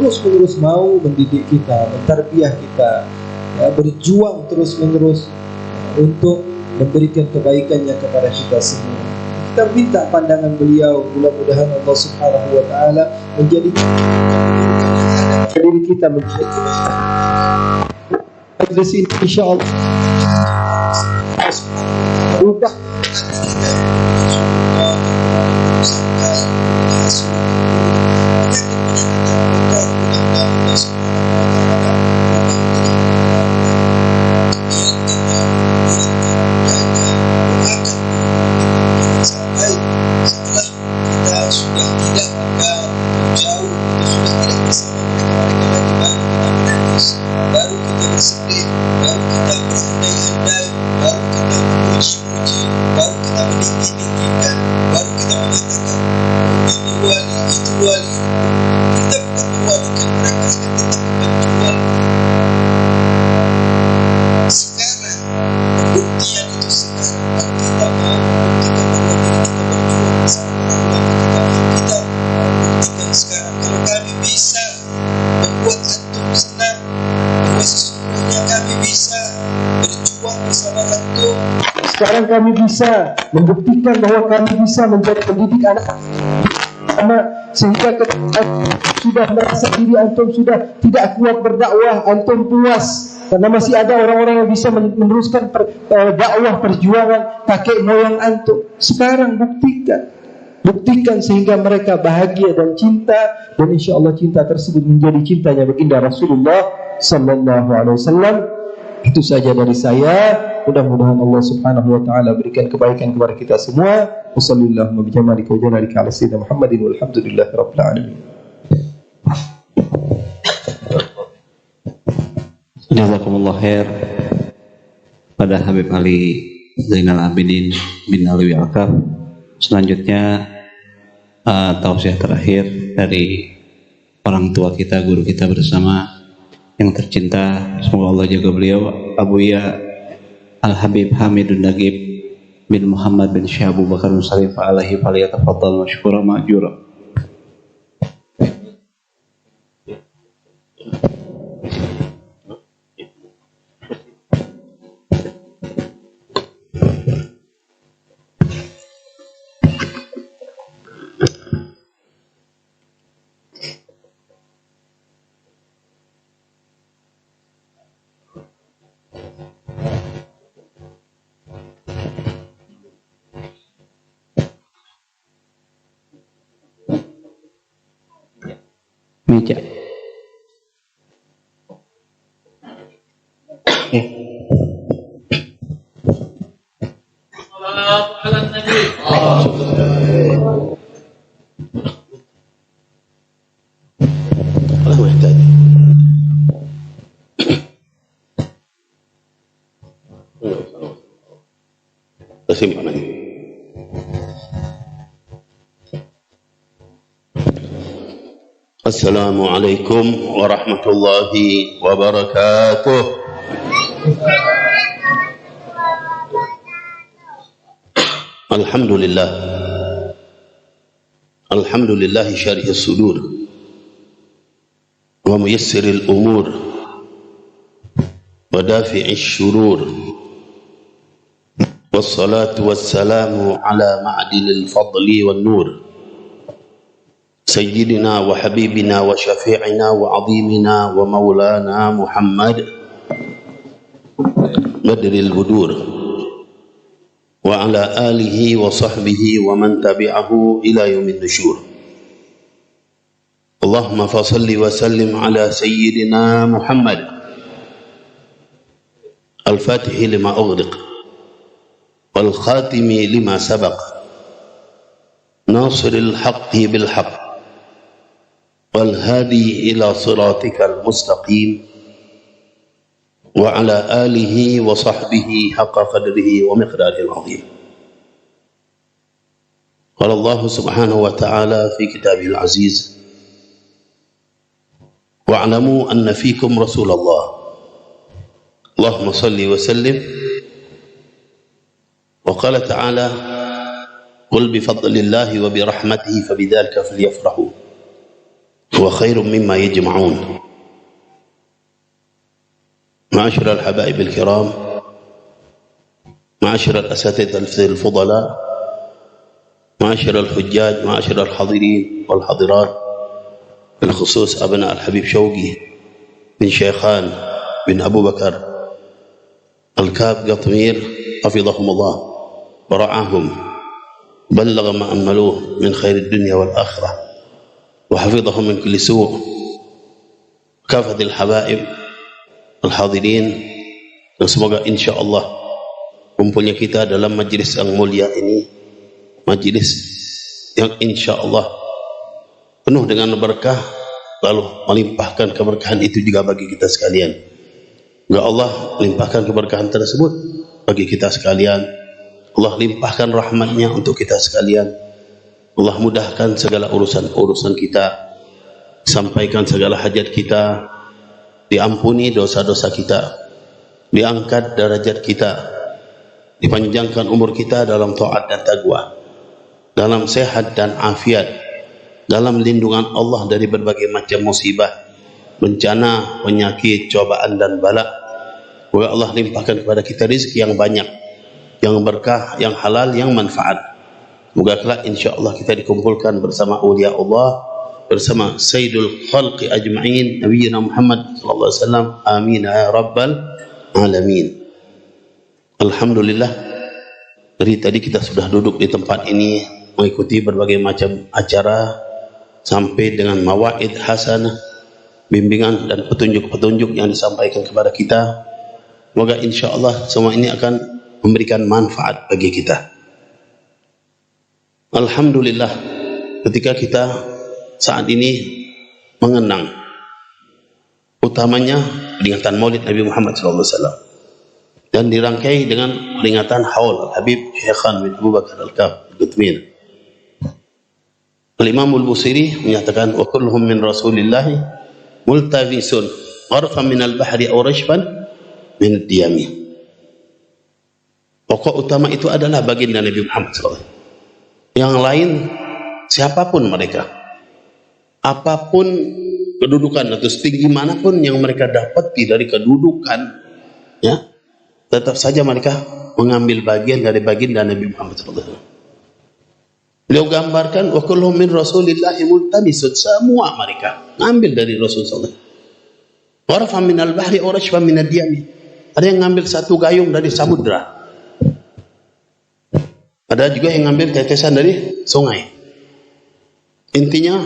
terus-menerus mau mendidik kita, mentarbiyah kita, ya, berjuang terus-menerus untuk memberikan kebaikannya kepada kita semua. Kita minta pandangan beliau, mudah-mudahan Allah Subhanahu wa taala menjadikan diri kita menjadi di sini insyaallah berubah sekarang kami bisa membuktikan bahwa kami bisa menjadi pendidik anak sehingga ketika sudah merasa diri antum sudah tidak kuat berdakwah, antum puas karena masih ada orang-orang yang bisa meneruskan dakwah perjuangan kakek moyang antum. Sekarang buktikan sehingga mereka bahagia dan cinta, dan insya Allah cinta tersebut menjadi cintanya baginda Rasulullah Sallallahu Alaihi Wasallam. Itu saja dari saya. Mudah-mudahan Allah Subhanahu wa taala berikan kebaikan kepada kita semua. Wassallallahu bijamalika wa jalalika ala sayyidina Muhammadin walhamdulillahirabbil alamin. Jazakumullah khair pada Habib Ali Zainal Abidin bin Alwi Alkaf. Selanjutnya tausiah terakhir dari orang tua kita, guru kita bersama yang tercinta, semoga Allah jaga beliau, Abuya Al-Habib Hamidun Nagib bin Muhammad bin Syekh Abu Bakar Musarif alaihi faliyatafaddal masykuran ma'jura. Meja. Assalamualaikum warahmatullahi wabarakatuh. Alhamdulillah. Alhamdulillah syarih sudur wa muyassiril umur wa dafi'is syurur. Wassalatu wassalamu ala ma'dinil fadli wan nur. سيدنا وحبيبنا وشفيعنا وعظيمنا ومولانا محمد بدر البدور وعلى آله وصحبه ومن تبعه إلى يوم النشور. اللهم فصل وسلم على سيدنا محمد الفاتح لما أغلق والخاتم لما سبق ناصر الحق بالحق والهادي إلى صراطك المستقيم وعلى آله وصحبه حق قدره ومقداره العظيم. قال الله سبحانه وتعالى في كتابه العزيز: واعلموا أن فيكم رسول الله. اللهم صل وسلم. وقال تعالى: قل بفضل الله وبرحمته فبذلك فليفرحوا وخير مما يجمعون. معاشر الحبائب الكرام، معاشر الأساتذة الفضلاء، معاشر الحجاج، معاشر الحاضرين والحاضرات، بالخصوص أبناء الحبيب شوقي بن شيخان بن أبو بكر الكاب قطمير حفظهم الله ورعاهم، بلغ ما أملوه من خير الدنيا والآخرة، وحفظهم من كل سوء. كافة الحبائب الحاضرين, dan semoga insya Allah kumpulnya kita dalam majlis yang mulia ini, majlis yang insya Allah penuh dengan berkah, lalu melimpahkan keberkahan itu juga bagi kita sekalian. Semoga Allah limpahkan keberkahan tersebut bagi kita sekalian. Allah limpahkan rahmatnya untuk kita sekalian. Allah mudahkan segala urusan-urusan kita, sampaikan segala hajat kita, diampuni dosa-dosa kita, diangkat derajat kita, dipanjangkan umur kita dalam taat dan taqwa, dalam sehat dan afiat, dalam lindungan Allah dari berbagai macam musibah, bencana, penyakit, cobaan dan bala. Semoga Allah limpahkan kepada kita rezeki yang banyak, yang berkah, yang halal, yang manfaat. Semoga kelak insya-Allah kita dikumpulkan bersama aulia Allah, bersama Sayyidul Khalqi Ajma'in Nabiyyina Muhammad sallallahu alaihi wasallam. Amin ya rabbal alamin. Alhamdulillah, dari tadi kita sudah duduk di tempat ini mengikuti berbagai macam acara sampai dengan mawaid hasanah, bimbingan dan petunjuk-petunjuk yang disampaikan kepada kita. Semoga insya-Allah semua ini akan memberikan manfaat bagi kita. Alhamdulillah, ketika kita saat ini mengenang utamanya peringatan Maulid Nabi Muhammad SAW dan dirangkai dengan peringatan Haul Habib Syekhan bin Abu Bakar Al-Kab Al-Qutmir. Al-Imam Al-Busiri menyatakan wa kulluhum min Rasulillahi multavisun gharfan min al-bahri aw rashfan min ad-diyami. Pokok utama itu adalah baginda Nabi Muhammad SAW. Yang lain siapapun mereka, apapun kedudukan atau setinggi manapun yang mereka dapati dari kedudukan, ya, tetap saja mereka mengambil bagian dari baginda Nabi Muhammad SAW. Beliau gambarkan wa kulluhum min Rasulillahi multamisud, semua mereka ngambil dari Rasulullah SAW. Warfa min al-bahri aw rashfa min ad-diyami. Ada yang ngambil satu gayung dari samudra. Ada juga yang ngambil tetesan dari sungai. Intinya,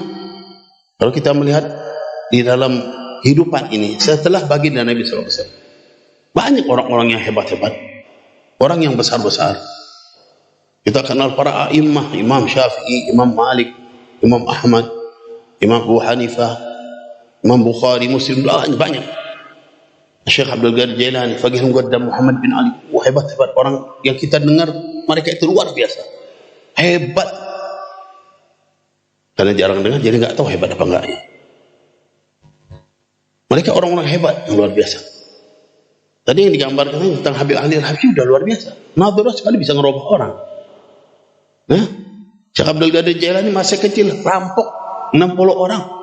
kalau kita melihat di dalam kehidupan ini setelah baginda Nabi SAW, banyak orang-orang yang hebat-hebat, orang yang besar-besar. Kita kenal para a'immah, Imam Syafi'i, Imam Malik, Imam Ahmad, Imam Abu Hanifah, Imam Bukhari, Muslim, banyak. Syekh Abdul Qadir Jailani, Faqih Muqaddam Muhammad bin Ali. Hebat-hebat orang yang kita dengar, mereka itu luar biasa hebat. Karena jarang dengar, jadi nggak tahu hebat apa enggaknya. Mereka orang-orang hebat yang luar biasa. Tadi yang digambarkan tentang Habib Ali Al-Habsyi udah luar biasa. Nadhurah sekali bisa ngerubah orang. Nah, Syekh Abdul Qadir Jailani masih kecil, rampok 60 orang.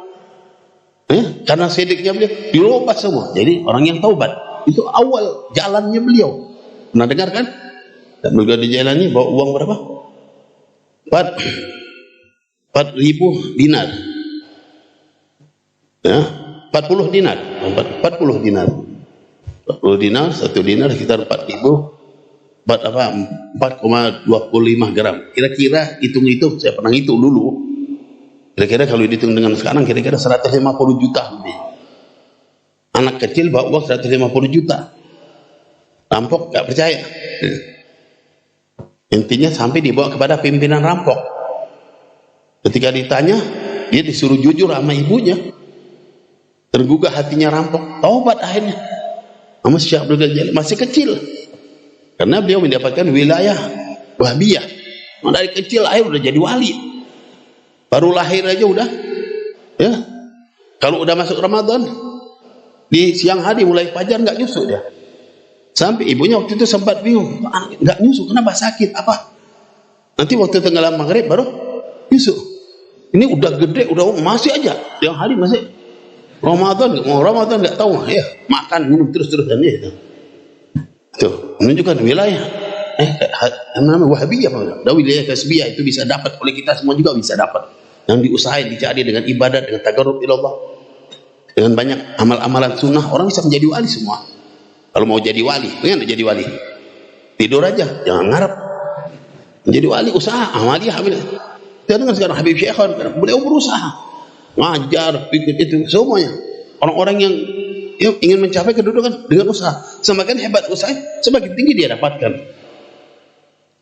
Karena sidiknya beliau dirubah semua. Jadi orang yang taubat. Itu awal jalannya beliau. Pernah dengar kan? Abdul Qadir Jailani bawa uang berapa? 4.000 dinar. Ya, 40 dinar. 40 dinar. 40 dinar, 1 dinar sekitar 4,25 gram. Kira-kira hitung-hitung, saya pernah hitung dulu. Kira-kira kalau dihitung dengan sekarang kira-kira 150 juta lebih. Anak kecil bawa uang 150 juta. Rampok gak percaya. Intinya sampai dibawa kepada pimpinan rampok. Ketika ditanya, dia disuruh jujur sama ibunya. Tergugah hatinya rampok. Taubat akhirnya. Sama Syekh Abdul Qadir masih kecil. Karena beliau mendapatkan wilayah Wahbiyah. Dari kecil akhir udah jadi wali. Baru lahir aja udah, ya. Kalau udah masuk Ramadan, di siang hari mulai fajar nggak nyusu dia. Sampai ibunya waktu itu sempat bingung, nggak nyusu, kenapa sakit? Apa? Nanti waktu tenggelam maghrib baru nyusu. Ini udah gede, udah masih aja. Yang hari masih Ramadan nggak tahu ya, makan minum terus-terusan ya. Tuh, menunjukkan wilayah namanya Wahabiyah, dan wilayah Kasbiyah itu bisa dapat oleh kita semua, juga bisa dapat. Yang diusahain, dicari dengan ibadat, dengan tagarrub ilallah, dengan banyak amal-amalan sunnah, orang bisa menjadi wali semua. Kalau mau jadi wali, pengen jadi wali, tidur aja, jangan ngarep. Menjadi wali usaha, amaliyah. Kita dengar sekarang Habib Syekhan, beliau berusaha ngajar, pikir itu semuanya. Orang-orang yang ingin mencapai kedudukan dengan usaha, semakin hebat usaha, semakin tinggi dia dapatkan.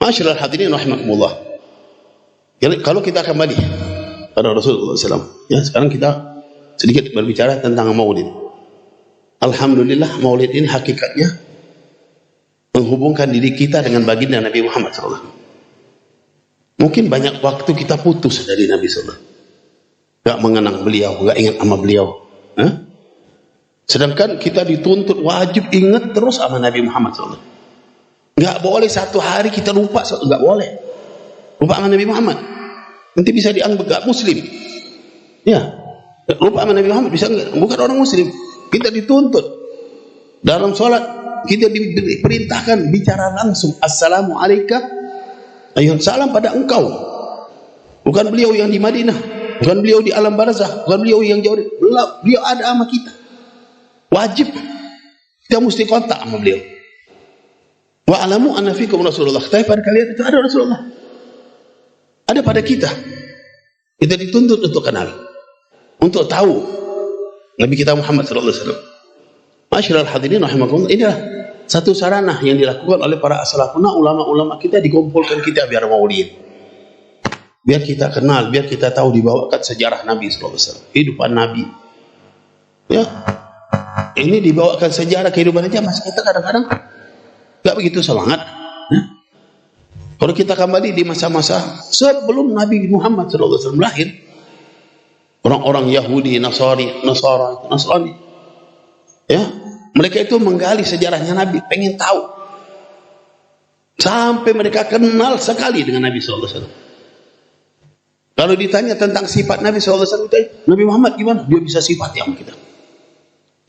Masyaallah hadirin rahimakumullah. Jadi kalau kita kembali pada Rasulullah SAW, ya sekarang kita sedikit berbicara tentang maulid. Alhamdulillah, maulid ini hakikatnya menghubungkan diri kita dengan baginda Nabi Muhammad SAW. Mungkin banyak waktu kita putus dari Nabi SAW, gak mengenang beliau, gak ingat sama beliau. Sedangkan kita dituntut wajib ingat terus sama Nabi Muhammad SAW. Gak boleh satu hari kita lupa, gak boleh lupa sama Nabi Muhammad, nanti bisa dianggap gak muslim. Ya, lupa sama Nabi Muhammad bisa enggak, bukan orang muslim. Kita dituntut dalam sholat, kita diperintahkan bicara langsung, assalamualaikum, ayat salam pada engkau. Bukan beliau yang di Madinah, bukan beliau di alam barzah, bukan beliau yang jauh, beliau ada sama kita. Wajib kita mesti kontak sama beliau. Wa alamu anna fikum Rasulullah, tapi pada kalian itu ada Rasulullah, ada pada kita. Kita dituntut untuk kenal, untuk tahu Nabi kita Muhammad sallallahu alaihi wasallam. Masyaallah hadirin rahimakumullah, inilah satu sarana yang dilakukan oleh para as-salafuna, ulama-ulama kita, dikumpulkan kita biar maulid, biar kita kenal, biar kita tahu, dibawakan sejarah Nabi sallallahu alaihi wasallam, kehidupan Nabi. Ya, ini dibawakan sejarah kehidupan aja, mas kita kadang-kadang gak begitu semangat. Kalau kita kembali di masa-masa sebelum Nabi Muhammad SAW lahir, orang-orang Yahudi, Nasrani, ya, mereka itu menggali sejarahnya Nabi, pengen tahu, sampai mereka kenal sekali dengan Nabi SAW. Kalau ditanya tentang sifat Nabi SAW, Nabi Muhammad gimana? Dia bisa sifati sama kita.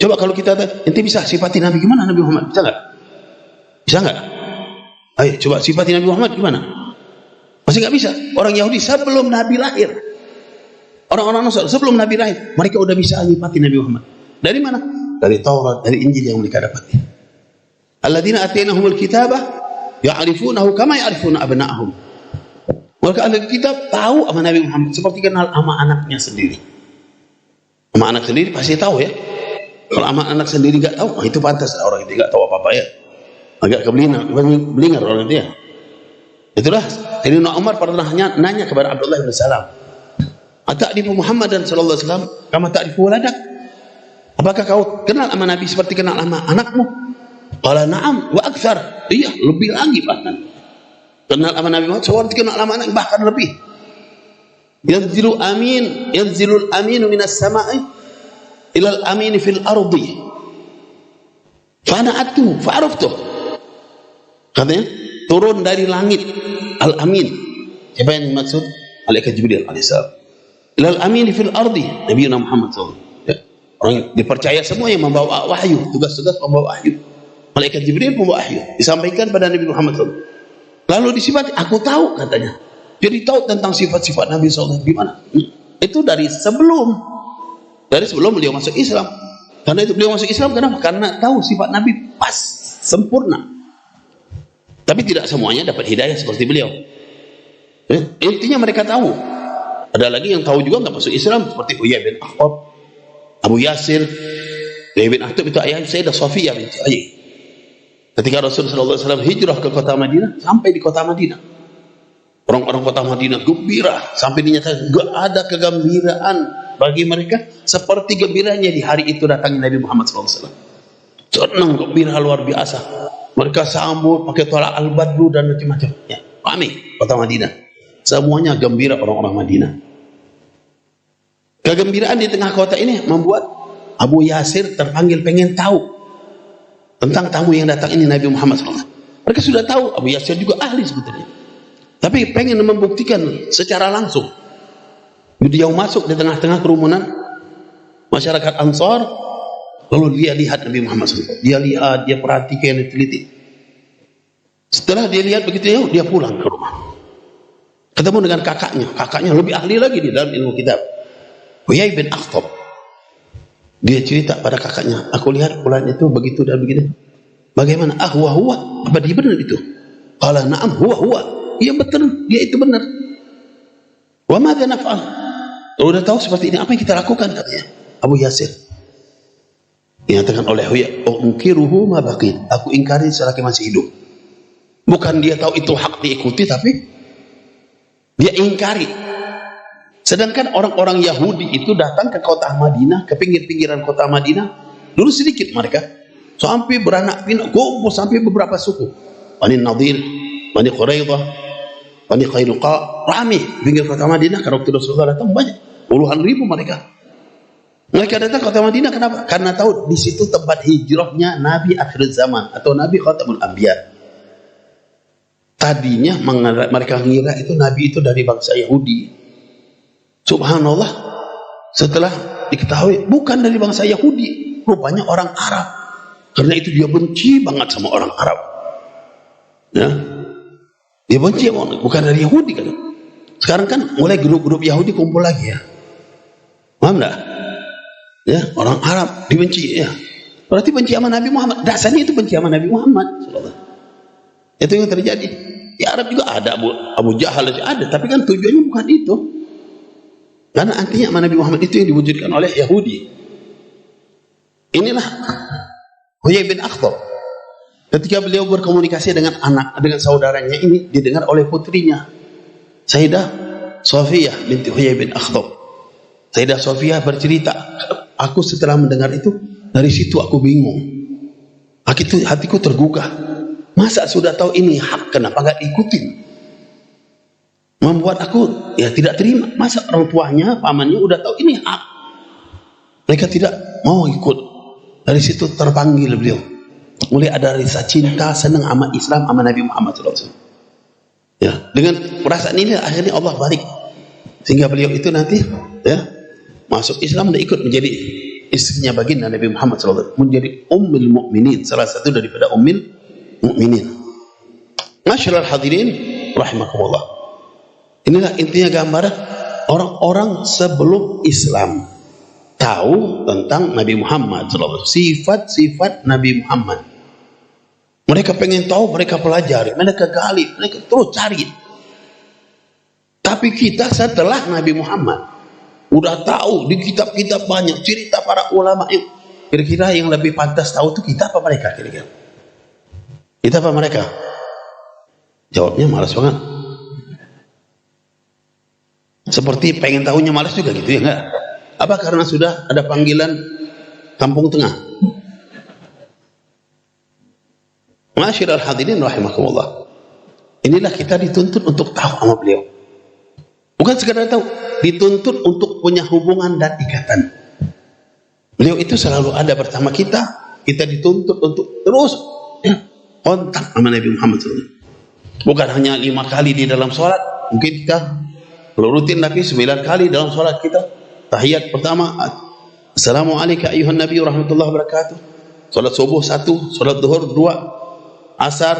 Coba kalau kita tanya, ente bisa sifati Nabi gimana Nabi Muhammad? Bisa nggak? Bisa nggak? Ayo coba sifati Nabi Muhammad gimana? Masih nggak bisa. Orang Yahudi sebelum Nabi lahir, orang-orang Nasrani sebelum Nabi lahir, mereka udah bisa sifati Nabi Muhammad. Dari mana? Dari Taurat, dari Injil yang mereka dapati. Alladzina atainahumul kitaba ya'rifunahu kama ya'rifuna abna'ahum. Mereka ahli kitab tahu sama Nabi Muhammad seperti kenal sama anaknya sendiri. Sama anak sendiri pasti tahu ya. Kalau sama anak sendiri nggak tahu, itu pantas orang itu nggak tahu apa-apa ya. Agak keblinger orang itu ya. Itulah Sayyidina Umar pernah nanya kepada Abdullah bin Salam, "Ata'rifu Muhammadan sallallahu alaihi wasallam kama ta'rifu waladak?" Apakah kau kenal sama Nabi seperti kenal sama anakmu? Qala na'am wa aktsar. Iya, lebih lagi bahkan. Kenal sama Nabi Muhammad seperti kenal sama anak, bahkan lebih. Yanzilul aminu minas sama'i ilal amini fil ardi. Fana'atu fa'araftuh. Katanya turun dari langit al-amin. Siapa yang dimaksud? Malaikat Jibril alaihissalam. Ilal amini fil ardi, Nabi Muhammad SAW. Ya. Orang yang dipercaya semua yang membawa wahyu, tugas-tugas membawa wahyu. Malaikat Jibril membawa wahyu, disampaikan pada Nabi Muhammad SAW. Lalu disifati, aku tahu katanya. Jadi tahu tentang sifat-sifat Nabi SAW gimana? Itu dari sebelum beliau masuk Islam. Karena itu beliau masuk Islam, kenapa? Karena tahu sifat Nabi pas, sempurna. Tapi tidak semuanya dapat hidayah seperti beliau. Intinya mereka tahu. Ada lagi yang tahu juga nggak masuk Islam, seperti Uyay bin Akhtab, Abu Yasir. Uyay bin Akhtab itu ayah Sayyidah Safiyah binti Uyay. Ketika Rasulullah SAW hijrah ke kota Madinah, sampai di kota Madinah, orang-orang kota Madinah gembira, sampai dinyatakan gak ada kegembiraan bagi mereka seperti gembiranya di hari itu datangnya Nabi Muhammad SAW. Senang, gembira luar biasa. Mereka sambut pakai tolak al-badru dan macam-macam. Ya, ramai kota Madinah. Semuanya gembira orang-orang Madinah. Kegembiraan di tengah kota ini membuat Abu Yasir terpanggil, pengen tahu tentang tamu yang datang ini Nabi Muhammad SAW. Mereka sudah tahu, Abu Yasir juga ahli sebetulnya, tapi pengen membuktikan secara langsung. Beliau masuk di tengah-tengah kerumunan masyarakat Ansar, lalu dia lihat Nabi Muhammad SAW. Dia lihat, dia perhatikan, dia teliti. Setelah dia lihat begitu, dia pulang ke rumah. Ketemu dengan kakaknya lebih ahli lagi di dalam ilmu kitab, Huyai bin Akhtab. Dia cerita pada kakaknya, aku lihat bulan itu begitu dan begitu. Bagaimana? Huwa. Apa dia benar itu? Qala na'am huwa. Iya betul, dia itu benar. Wa madza naf'al? Udah tahu seperti ini, apa yang kita lakukan katanya Abu Yasir. Dinyatakan oleh Huyai, unkiruhu ma baqit. Aku ingkari selagi masih hidup. Bukan dia tahu itu hak diikuti, tapi dia ingkari. Sedangkan orang-orang Yahudi itu datang ke kota Madinah, ke pinggir-pinggiran kota Madinah. Dulu sedikit mereka, sampai beranak pinak, kumpul sampai beberapa suku. Bani Nadir, Bani Quraidah, Bani Qainuqa, ramai pinggir kota Madinah. Karena waktu Rasulullah datang banyak, puluhan ribu mereka. Mereka datang ke kota Madinah, kenapa? Karena tahu di situ tempat hijrahnya Nabi akhir zaman atau Nabi Khatamul Anbiya. Tadinya mereka mengira itu Nabi itu dari bangsa Yahudi. Subhanallah, setelah diketahui bukan dari bangsa Yahudi, rupanya orang Arab. Karena itu dia benci banget sama orang Arab. Ya, dia benci, bukan dari Yahudi kan. Sekarang kan mulai grup-grup Yahudi kumpul lagi ya. Paham enggak? Ya, orang Arab dibenci ya. Berarti benci sama Nabi Muhammad. Dasarnya itu benci sama Nabi Muhammad. Itu yang terjadi. Di Arab juga ada Abu Jahal ada, tapi kan tujuannya bukan itu. Karena artinya sama Nabi Muhammad itu yang diwujudkan oleh Yahudi. Inilah Huyai bin Akhtab. Ketika beliau berkomunikasi dengan saudaranya ini, didengar oleh putrinya Sayyidah Safiyah binti Huyai bin Akhtab. Sayyidah Safiyah bercerita, aku setelah mendengar itu, dari situ aku bingung. Hatiku tergugah. Masa sudah tahu ini hak, kenapa nggak diikutin? Membuat aku ya tidak terima. Masa orang tuanya, pamannya udah tahu ini hak, mereka tidak mau ikut. Dari situ terpanggil beliau. Mulai ada rasa cinta, senang sama Islam, sama Nabi Muhammad SAW. Ya, dengan perasaan ini akhirnya Allah balik sehingga beliau itu nanti ya masuk Islam dan ikut menjadi istrinya baginda Nabi Muhammad SAW, menjadi ummul mukminin, salah satu daripada ummul mukminin. Masyaallah hadirin rahimakumullah. Inilah intinya gambaran orang-orang sebelum Islam tahu tentang Nabi Muhammad SAW, sifat-sifat Nabi Muhammad. Mereka pengen tahu, mereka pelajari, mereka gali, mereka terus cari. Tapi kita setelah Nabi Muhammad udah tahu di kitab-kitab banyak cerita para ulama. Kira-kira yang lebih pantas tahu itu kita apa mereka? Kira-kira kita apa mereka? Jawabnya malas banget. Seperti pengen tahunya malas juga gitu ya enggak? Apa karena sudah ada panggilan kampung tengah? Masyiral hadirin rahimakumullah. Inilah kita dituntut untuk tahu sama beliau. Bukan sekedar tahu, dituntut untuk punya hubungan dan ikatan. Beliau itu selalu ada bersama kita. Kita dituntut untuk terus ya, kontak sama Nabi Muhammad SAW. Bukan hanya 5 kali di dalam sholat. Mungkin kita rutin tapi 9 kali dalam sholat kita. Tahiyat pertama, Assalamualaikum ayuhan Nabi warahmatullahi wabarakatuh. Sholat subuh 1, sholat zuhur 2, asar,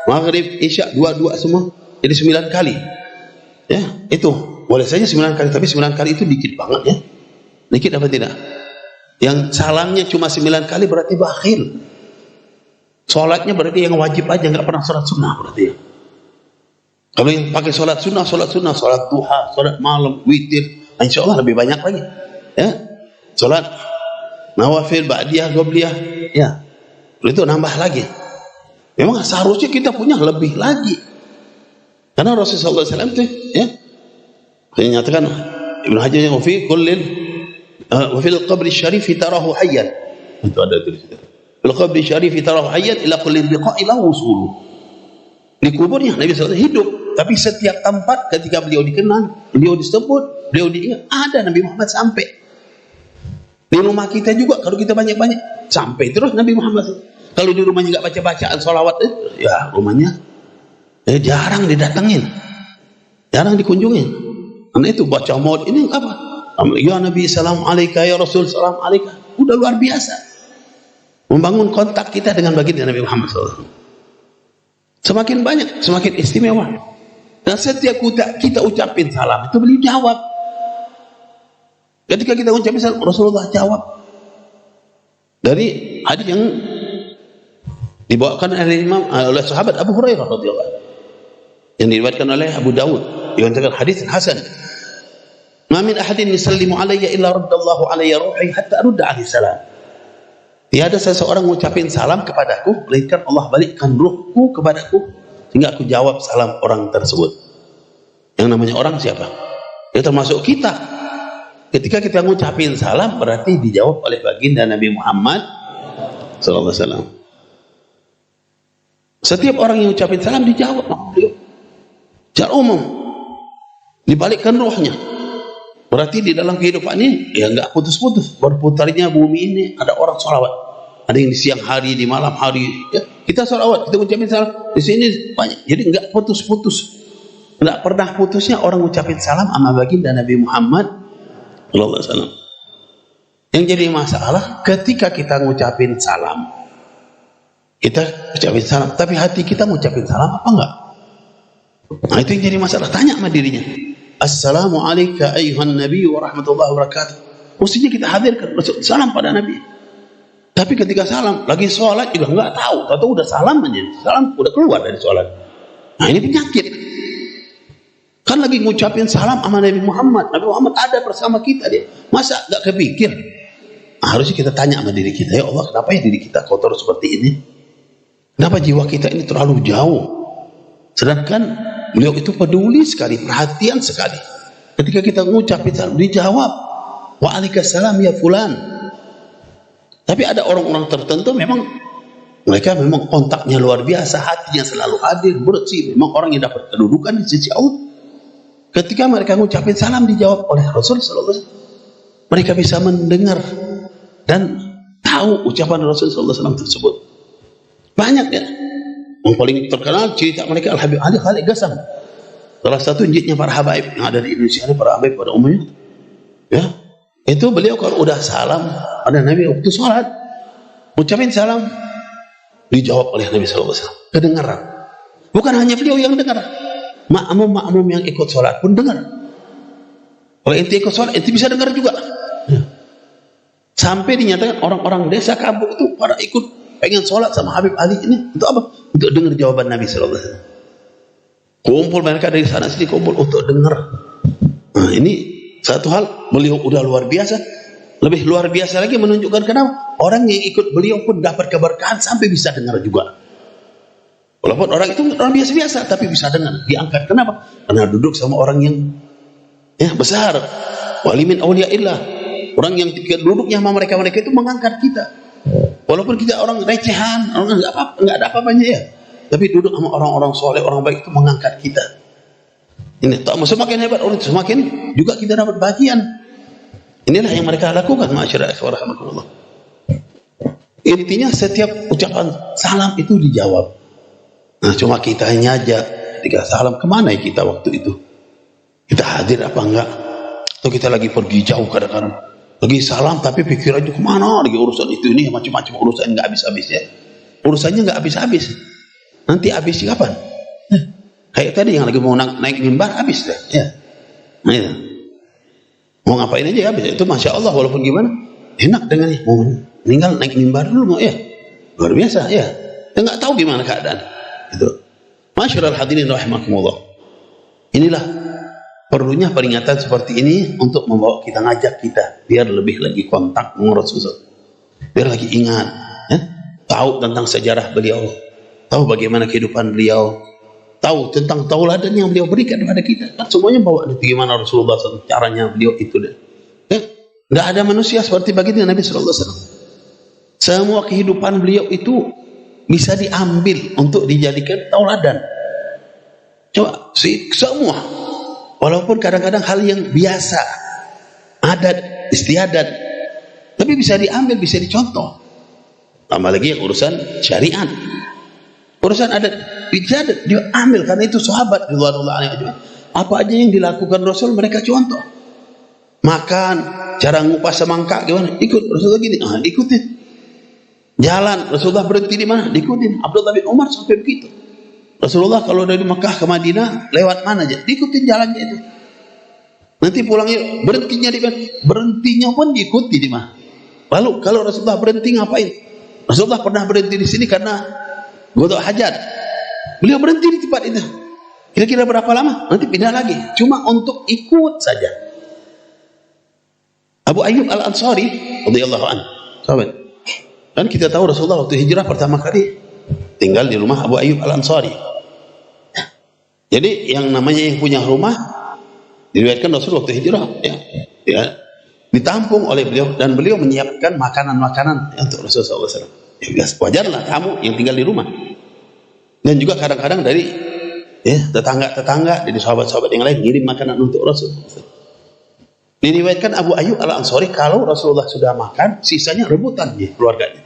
maghrib, isya 2 semua. Jadi 9 kali. Ya, itu boleh saja 9 kali, tapi 9 kali itu dikit banget ya. Dikit apa tidak? Yang salamnya cuma 9 kali berarti bakhil. Sholatnya berarti yang wajib aja, nggak pernah sholat sunnah berarti ya. Kalau yang pakai sholat sunnah, sholat duha, sholat malam, witir, insya Allah lebih banyak lagi. Ya, sholat nawafil, ba'diyah, qobliyah, ya, itu nambah lagi. Memang seharusnya kita punya lebih lagi. Karena Rasulullah SAW itu, ya, menyatakan Ibnu Hajar yang fi kullil wa fil qabri syarif tarahu hayyan. Itu ada tulis. Fil qabri syarif tarahu hayyan ila kulli biqa'i lahu wusul. Di kuburnya Nabi SAW hidup, tapi setiap tempat ketika beliau dikenal, beliau disebut, beliau diingat, ada Nabi Muhammad sampai. Di rumah kita juga kalau kita banyak-banyak sampai terus Nabi Muhammad. Kalau di rumahnya nggak baca-bacaan sholawat, ya rumahnya jarang didatengin, jarang dikunjungin. Karena itu baca maulid ini apa? Ya Nabi salam alaika, ya Rasul salam alaika. Udah luar biasa. Membangun kontak kita dengan baginda Nabi Muhammad SAW. Semakin banyak, semakin istimewa. Dan setiap kita ucapin salam, itu beliau jawab. Ketika kita ucapin salam, Rasulullah jawab. Dari hadis yang dibawakan oleh sahabat Abu Hurairah radhiyallahu anhu, yang diriwayatkan oleh Abu Dawud, dikatakan hadis hasan. Ma min ahadin yusallimu alayya illa raddallahu alayya ruhi hatta arudda alaihi salam. Tiada seseorang mengucapin salam kepadaku melainkan Allah balikkan ruhku kepadaku sehingga aku jawab salam orang tersebut. Yang namanya orang siapa? Ya termasuk kita. Ketika kita mengucapin salam berarti dijawab oleh baginda Nabi Muhammad sallallahu alaihi wasallam. Setiap orang yang mengucapin salam dijawab oleh beliau. Secara umum dibalikkan ruhnya. Berarti di dalam kehidupan ini ya nggak putus-putus, berputarnya bumi ini ada orang sholawat, ada yang di siang hari, di malam hari, ya kita sholawat, kita ucapin salam di sini banyak, jadi nggak putus-putus, nggak pernah putusnya orang ucapin salam sama baginda Nabi Muhammad sallallahu alaihi wasallam. Yang jadi masalah ketika kita ngucapin salam, kita ucapin salam, tapi hati kita ngucapin salam apa enggak? Nah itu yang jadi masalah. Tanya sama dirinya. Assalamualaikum ayuhan Nabi wa rahmatullahi wa barakatuh. Mestinya kita hadirkan salam pada Nabi. Tapi ketika salam lagi sholat juga nggak tahu, atau udah salam aja, salam udah keluar dari sholat. Nah ini penyakit. Kan lagi ngucapin salam sama Nabi Muhammad. Nabi Muhammad ada bersama kita dia. Masa nggak kepikir? Nah, harusnya kita tanya sama diri kita, ya Allah, kenapa ya diri kita kotor seperti ini? Kenapa jiwa kita ini terlalu jauh? Sedangkan beliau itu peduli sekali, perhatian sekali. Ketika kita ngucapin salam, dijawab, waalaikumsalam ya fulan. Tapi ada orang-orang tertentu memang mereka memang kontaknya luar biasa, hatinya selalu hadir, bersih. Memang orang yang dapat kedudukan di sisi Allah. Ketika mereka ngucapin salam dijawab oleh Rasul sallallahu alaihi wasallam. Mereka bisa mendengar dan tahu ucapan Rasul sallallahu alaihi wasallam tersebut. Banyak ya. Yang paling terkenal cerita mereka Al-Habib Ali Khalid Gassam. Salah satu jidnya para habaib yang ada di Indonesia ini, para habaib pada umumnya. Ya, itu beliau kalau udah salam ada Nabi waktu sholat, ucapin salam dijawab oleh Nabi sallallahu alaihi wasallam. Kedengaran. Bukan hanya beliau yang dengar, makmum yang ikut sholat pun dengar. Kalau ente ikut sholat, ente bisa dengar juga. Ya. Sampai dinyatakan orang-orang desa kampung itu pada ikut pengen sholat sama Habib Ali ini untuk apa? Untuk dengar jawaban Nabi sallallahu alaihi wasallam. Kumpul mereka dari sana sini kumpul untuk dengar. Nah, ini satu hal beliau udah luar biasa. Lebih luar biasa lagi menunjukkan kenapa orang yang ikut beliau pun dapat keberkahan sampai bisa dengar juga. Walaupun orang itu orang biasa-biasa tapi bisa dengar, diangkat. Kenapa? Karena duduk sama orang yang besar. Walimin auliyaillah. Orang yang duduknya sama mereka itu mengangkat kita. Walaupun kita orang recehan, orang nggak ada apa-apanya ya, tapi duduk sama orang-orang soleh, orang baik itu mengangkat kita. Ini semakin hebat orang itu, semakin juga kita dapat bagian. Inilah yang mereka lakukan, masyarakat warahmatullah. Intinya setiap ucapan salam itu dijawab. Nah cuma kita hanya aja ketika salam kemana ya kita waktu itu? Kita hadir apa enggak? Atau kita lagi pergi jauh kadang-kadang? Lagi salam tapi pikirannya kemana lagi urusan itu ini macam-macam urusan nggak habis-habis ya. Urusannya nggak habis-habis. Nanti habis kapan? Kayak tadi yang lagi mau naik mimbar habis deh. Ya. Nah, itu. Mau ngapain aja habis. Itu masya Allah walaupun gimana enak dengan mau meninggal naik mimbar dulu mau ya. Luar biasa ya. Kita nggak tahu gimana keadaan. Itu. Masyarul hadirin rahimakumullah. Inilah perlunya peringatan seperti ini untuk membawa kita, ngajak kita biar lebih lagi kontak dengan Rasulullah, biar lagi ingat ya? Tahu tentang sejarah beliau, tahu bagaimana kehidupan beliau, tahu tentang tauladan yang beliau berikan kepada kita. Kan semuanya bawa bagaimana Rasulullah SAW, caranya beliau itu deh. Ya? Nggak ada manusia seperti baginda Nabi sallallahu alaihi wasallam. Semua kehidupan beliau itu bisa diambil untuk dijadikan tauladan. Coba semua. Walaupun kadang-kadang hal yang biasa, adat, istiadat, tapi bisa diambil, bisa dicontoh. Tambah lagi yang urusan syariat, urusan adat, istiadat dia ambil karena itu sahabat radhiyallahu anhu. Apa aja yang dilakukan Rasul mereka contoh. Makan, cara ngupas semangka gimana? Ikut Rasulullah gini, ikutin. Jalan, Rasulullah berhenti di mana? Diikutin. Abdullah bin Umar sampai begitu. Rasulullah kalau dari Mekah ke Madinah lewat mana aja? Diikutin jalannya itu. Nanti pulangnya berhentinya di mana? Berhentinya pun diikuti di mana? Lalu kalau Rasulullah berhenti ngapain? Rasulullah pernah berhenti di sini karena godok hajat. Beliau berhenti di tempat itu. Kira-kira berapa lama? Nanti pindah lagi. Cuma untuk ikut saja. Abu Ayyub Al-Ansari radhiyallahu anhu, sahabat. Dan kita tahu Rasulullah waktu hijrah pertama kali tinggal di rumah Abu Ayyub Al-Ansari. Jadi yang namanya yang punya rumah diriwayatkan Rasul waktu hijrah ya, ditampung oleh beliau dan beliau menyiapkan makanan-makanan untuk Rasulullah SAW. Ya, wajarlah kamu yang tinggal di rumah. Dan juga kadang-kadang dari tetangga-tetangga, dari sahabat-sahabat yang lain ngirim makanan untuk Rasul. Diriwayatkan Abu Ayyub Al-Ansari kalau Rasulullah sudah makan, sisanya rebutan ya keluarganya.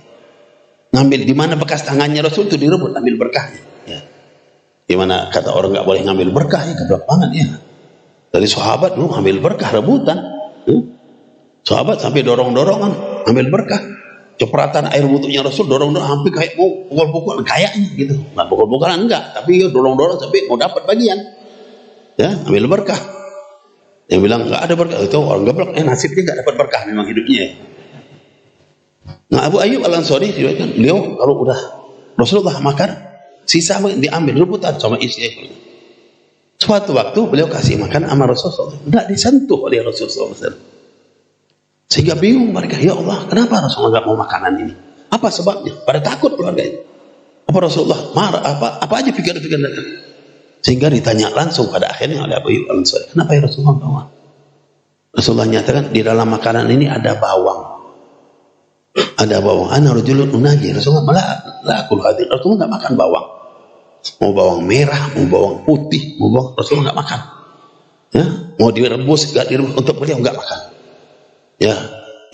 Ngambil di mana bekas tangannya Rasul itu direbut, ambil berkahnya. Ya. Di mana kata orang nggak boleh ngambil berkah ya kebelakangan ya. Dari sahabat lu ambil berkah rebutan. Sahabat sampai dorong-dorongan ambil berkah. Cepratan air wudhunya Rasul dorong-dorong hampir kayak mau pukul-pukul kayaknya gitu. Nah, pukul-pukulan enggak, tapi dorong-dorong sampai mau dapat bagian. Ya, ambil berkah. Yang bilang nggak ada berkah itu orang geblek, nasibnya nggak dapat berkah memang hidupnya. Nah, Abu Ayyub Al-Ansari diriwayatkan beliau kalau udah Rasulullah makan, sisa diambil rebutan sama istri. Suatu waktu beliau kasih makan sama Rasulullah, nggak disentuh oleh Rasulullah SAW. Sehingga bingung mereka, ya Allah, kenapa Rasulullah nggak mau makanan ini? Apa sebabnya? Pada takut keluarga ini. Apa Rasulullah marah? Apa aja pikir-pikir datang. Sehingga ditanya langsung pada akhirnya oleh Abu Ayyub Al-Ansari, kenapa ya Rasulullah nggak mau? Rasulullah nyatakan di dalam makanan ini ada bawang. Ada bawang. Ana rajulun unaji. Rasulullah malah akul hadir. Rasulullah nggak makan bawang. Mau bawang merah, mau bawang putih, mau bawang, Rasulullah nggak makan. Ya, mau direbus, nggak direbus, untuk beliau nggak makan. Ya,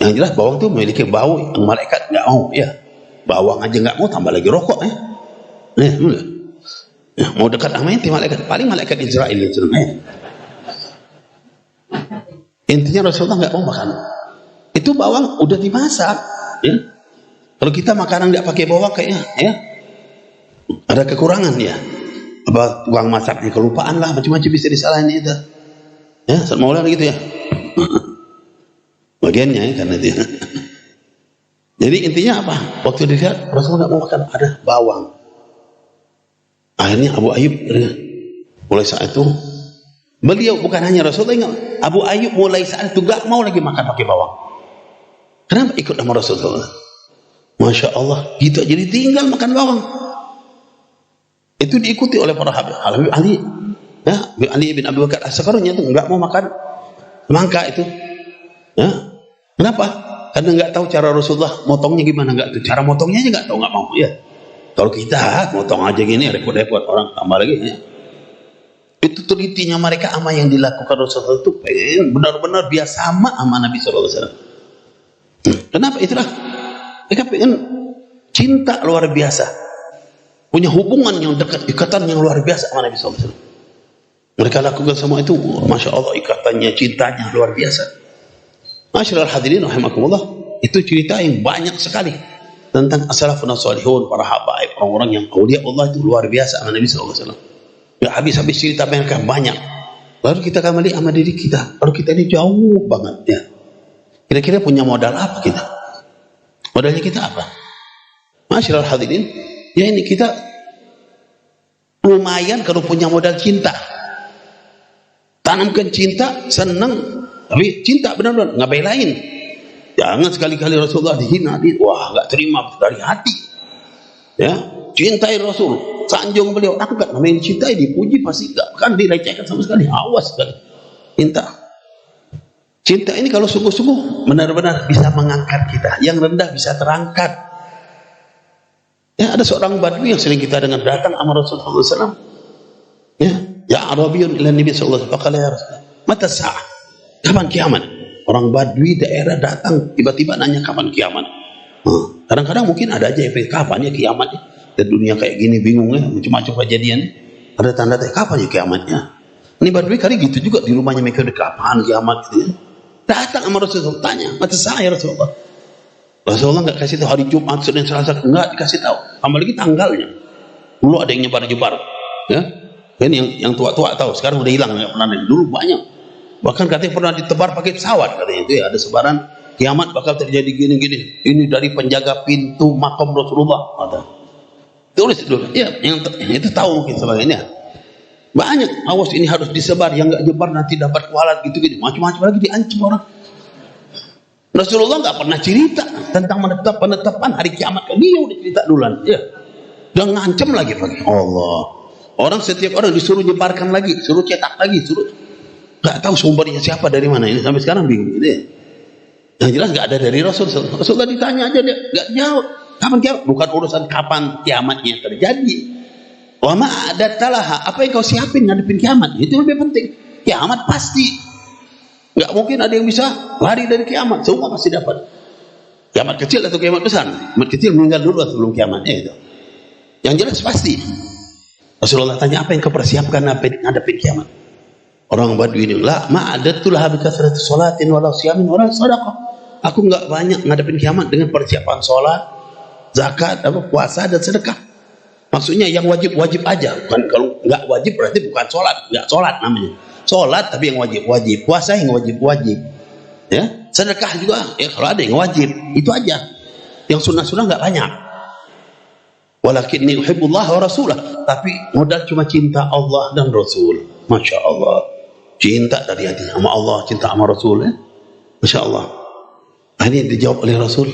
yang jelas bawang itu memiliki bau yang malaikat nggak mau. Ya, bawang aja nggak mau, tambah lagi rokok ya. Ya, mau dekat sama inti malaikat, paling malaikat Israel itu. Intinya Rasulullah nggak mau makan. Itu bawang udah dimasak. Ya, kalau kita makanan nggak pakai bawang kayaknya, ya ada kekurangan ya. Apa tukang masaknya kelupaan lah, macam-macam bisa disalahin itu. Ya, Maulana gitu ya. Bagiannya ya karena dia. Jadi intinya apa? Waktu dilihat Rasulullah nggak mau makan, ada bawang. Akhirnya Abu Ayyub mulai saat itu beliau bukan hanya Rasulullah ingat, Abu Ayyub mulai saat itu nggak mau lagi makan pakai bawang. Kenapa ikut sama Rasulullah? Masya Allah, gitu aja ditinggal makan bawang. Itu diikuti oleh para sahabat. Ali, ya, Ali bin Abi Bakar As-Sakharnya itu nggak mau makan semangka itu. Ya, kenapa? Karena nggak tahu cara Rasulullah motongnya gimana, nggak tahu cara motongnya aja nggak tahu, nggak mau. Ya, kalau kita motong aja gini repot-repot orang tambah lagi. Ya. Itu telitinya mereka sama yang dilakukan Rasulullah itu pengen benar-benar dia sama Nabi Sallallahu Alaihi Wasallam. Kenapa? Itulah mereka pengen cinta luar biasa, punya hubungan yang dekat, ikatan yang luar biasa sama Nabi Sallallahu Alaihi Wasallam. Mereka lakukan semua itu, masya Allah, ikatannya, cintanya luar biasa. Masyaallah hadirin rahimakumullah, itu cerita yang banyak sekali tentang as-salafun as-salihun, para habaib, orang-orang yang aulia Allah itu luar biasa sama Nabi Sallallahu Alaihi Wasallam. Ya habis-habis cerita mereka banyak. Lalu kita kembali sama diri kita, kalau kita ini jauh banget ya. Kira-kira punya modal apa kita? Modalnya kita apa? Masyaallah hadirin, ya ini kita lumayan kalau punya modal cinta. Tanamkan cinta, senang, tapi cinta benar-benar nggak belain. Jangan sekali-kali Rasulullah dihina, wah nggak terima dari hati. Ya, cintai Rasul, sanjung beliau, angkat namanya cintai, dipuji pasti nggak, kan dilecehkan sama sekali, awas sekali. Cinta ini kalau sungguh-sungguh benar-benar bisa mengangkat kita, yang rendah bisa terangkat. Ya, ada seorang badui yang sering kita dengar datang sama Rasulullah SAW. Ya Arabiyun ila Nabi sallallahu alaihi wasallam, ya Rasulullah, mata sa'ah? Kapan kiamat? Orang badui daerah datang tiba-tiba nanya kapan kiamat. Kadang-kadang mungkin ada aja efek kapan ya kiamatnya. Dan dunia kayak gini bingung ya, macam-macam kejadian. Ada tanda kapan ya kiamatnya? Ini Badui kali gitu juga di rumahnya mereka, udah kapan kiamat gitu ya. Datang sama Rasulullah, tanya, mata saya Rasulullah. Rasulullah nggak kasih tahu hari Jumat, Senin, Selasa, nggak dikasih tahu. Apalagi tanggalnya. Dulu ada yang nyebar-nyebar, ya. Kan yang tua-tua tahu, sekarang udah hilang, nggak pernah ada. Dulu banyak. Bahkan katanya pernah ditebar pakai pesawat, katanya itu ya, ada sebaran kiamat bakal terjadi gini-gini. Ini dari penjaga pintu makam Rasulullah, kata. Tulis dulu, ya, yang itu tahu mungkin sebagainya. Banyak, awas ini harus disebar, yang nggak nyebar nanti dapat kualat gitu-gitu, macam-macam lagi diancam orang. Rasulullah nggak pernah cerita tentang penetapan hari kiamat, dia udah cerita duluan, ya. Dan ngancam lagi pakai Allah. Orang setiap orang disuruh nyebarkan lagi, suruh cetak lagi, suruh nggak tahu sumbernya siapa dari mana ini sampai sekarang bingung. Ini yang jelas nggak ada dari Rasul. Rasulullah ditanya aja dia nggak jawab. Kapan kiamat? Bukan urusan kapan kiamatnya terjadi. Wa ma adattalaha, apa yang kau siapin ngadepin kiamat, itu lebih penting. Kiamat pasti. Nggak mungkin ada yang bisa lari dari kiamat, semua pasti dapat. Kiamat kecil atau kiamat besar? Kiamat kecil meninggal dulu sebelum kiamatnya itu. Yang jelas pasti. Rasulullah tanya, apa yang kau persiapkan ngadepin kiamat? Orang Badui ini, la ma'adatullah bikasrati sholatin walau siyamin walau sadaqah. Aku nggak banyak ngadepin kiamat dengan persiapan sholat, zakat, puasa dan sedekah. Maksudnya yang wajib-wajib aja, bukan kalau nggak wajib berarti bukan sholat, nggak sholat namanya. Sholat tapi yang wajib-wajib, puasa yang wajib-wajib, ya, sedekah juga ya kalau ada yang wajib, itu aja. Yang sunnah-sunnah nggak banyak. Walakinni uhibbullah wa rasulah, tapi modal cuma cinta Allah dan Rasul. Masya Allah, cinta dari hati sama Allah, cinta sama Rasul, ya. Masya Allah. Ini dijawab oleh Rasul.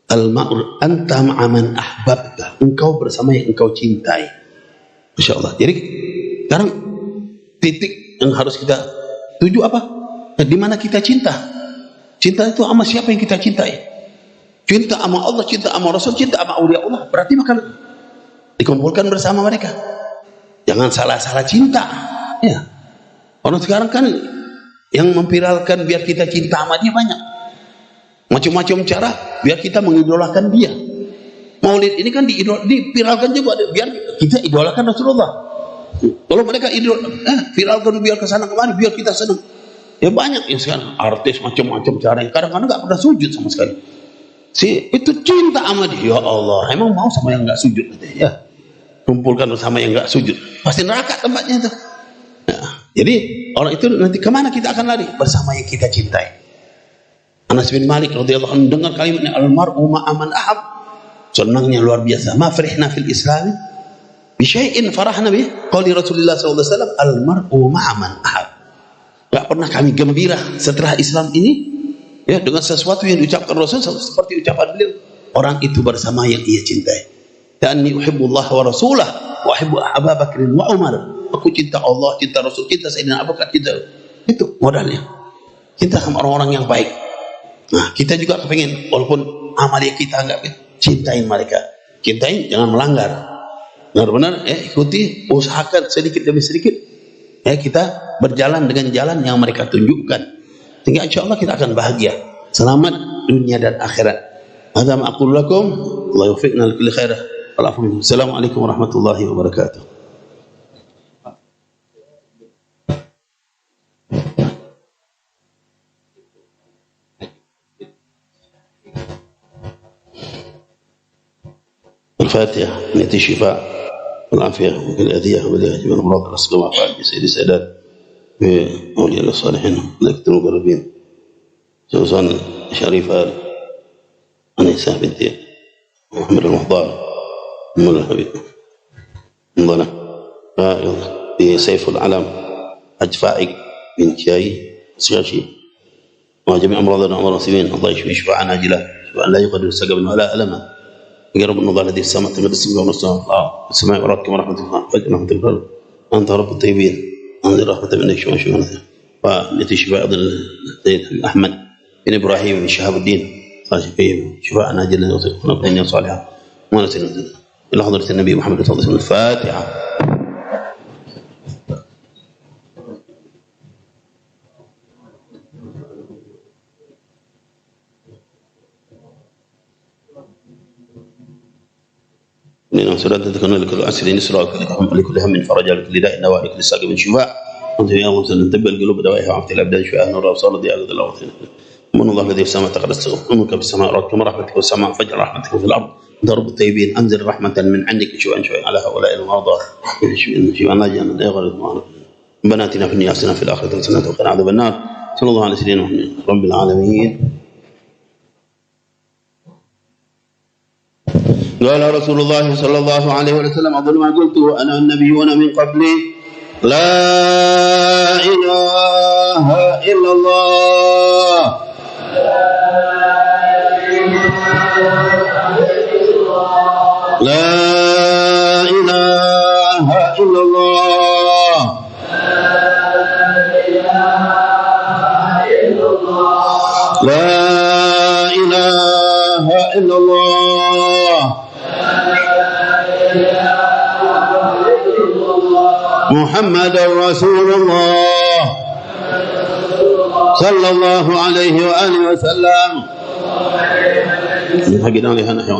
Al-ma'ur anta ma'aman ahbabta, engkau bersama yang engkau cintai. Masya Allah. Jadi sekarang titik yang harus kita tuju apa? Di mana kita cinta? Cinta itu sama siapa yang kita cintai? Cinta sama Allah, cinta sama Rasul, cinta sama aulia Allah, berarti maka dikumpulkan bersama mereka. Jangan salah-salah cinta, ya. Orang sekarang kan yang memviralkan biar kita cinta sama dia banyak. Macam-macam cara biar kita mengidolakan dia. Maulid ini kan diviralkan juga biar kita idolakan Rasulullah. Kalau mereka viralkan biar kesana kemari biar kita senang. Ya banyak yang sekarang artis macam-macam cara yang kadang-kadang nggak pernah sujud sama sekali. Itu cinta sama dia. Ya Allah, emang mau sama yang nggak sujud ya? Kumpulkan bersama yang nggak sujud, pasti neraka tempatnya itu. Ya, jadi orang itu nanti kemana kita akan lari? Bersama yang kita cintai. Anas bin Malik radhiyallahu anhu dengar kalimatnya al-mar'u ma'aman ahab, senangnya luar biasa. Ma farihna fil Islam bi syai'in farahna bih qali Rasulullah sallallahu alaihi wasallam al-mar'u ma'aman ahab. Enggak pernah kami gembira setelah Islam ini ya dengan sesuatu yang diucapkan Rasul seperti ucapan beliau, orang itu bersama yang ia cintai. Dan uhibbullah wa rasulah wa uhibbu Abu Bakar wa Umar. Aku cinta Allah, cinta Rasul, cinta Sayyidina Abu Bakar, cinta. Itu modalnya. Cinta sama orang-orang yang baik. Nah, kita juga kepengen walaupun amalia kita enggak, cintain mereka. Cintain, jangan melanggar. Benar-benar ikuti, usahakan sedikit demi sedikit. Kita berjalan dengan jalan yang mereka tunjukkan. Sehingga insya Allah kita akan bahagia, selamat dunia dan akhirat. Hadza ma aqulu lakum, Allah yuwaffiqna li kulli khair. Assalamualaikum warahmatullahi wabarakatuh. الفاتحة نية الشفاء والعافية والأذية والعلاج من أمراض الأسقام والأفعال بسيد السادات بأولياء الصالحين ملائكة المقربين سوسن شريفة أنيسة بنت محمد المحضار أم الحبيب انظنا بسيف العلم أجفائك بن شاي سياشي وجميع أمراضنا وأمراض المسلمين الله يشفي شفاء عاجلة شفاء لا يقدر سقما ولا ألما يا رب النظر الذي السماء تمد السماء ونصها السماء وراك ورحمة الله فجر رحمة الله أنت رب الطيبين أنزل رحمة منك شو ونتي شفاء السيد أحمد بن إبراهيم بن شهاب الدين شفاء عاجلا ونبني صالحا ونسل إلى حضرة النبي محمد صلى الله عليه وسلم. الفاتحة. إننا سرادة ذكرنا لكل عسر يسرا لكل هم فرجا لكل داء دواء لكل ساق من شفاء أنت يا مسلم تبى القلوب دوائها وعمت الأبدان شفاء نور أبصار ضياء قد الله من الله الذي في السماء تقدس أمك في السماء ربكم رحمتك والسماء فجر رحمتك في الأرض ضرب الطيبين أنزل رحمة من عندك شوي على هؤلاء المرضى شفاء ناجيا لا يغرق بناتنا في الدنيا حسنة في الآخرة حسنة وقنا عذاب النار صلى الله على سيدنا محمد رب العالمين. قال رسول الله صلى الله عليه وسلم أظن ما قلته أنا والنبيون من قبلي لا إله إلا الله لا إله إلا الله لا إله إلا الله محمد رسول الله صلى الله عليه وآله وسلم. حقنا عليها نحن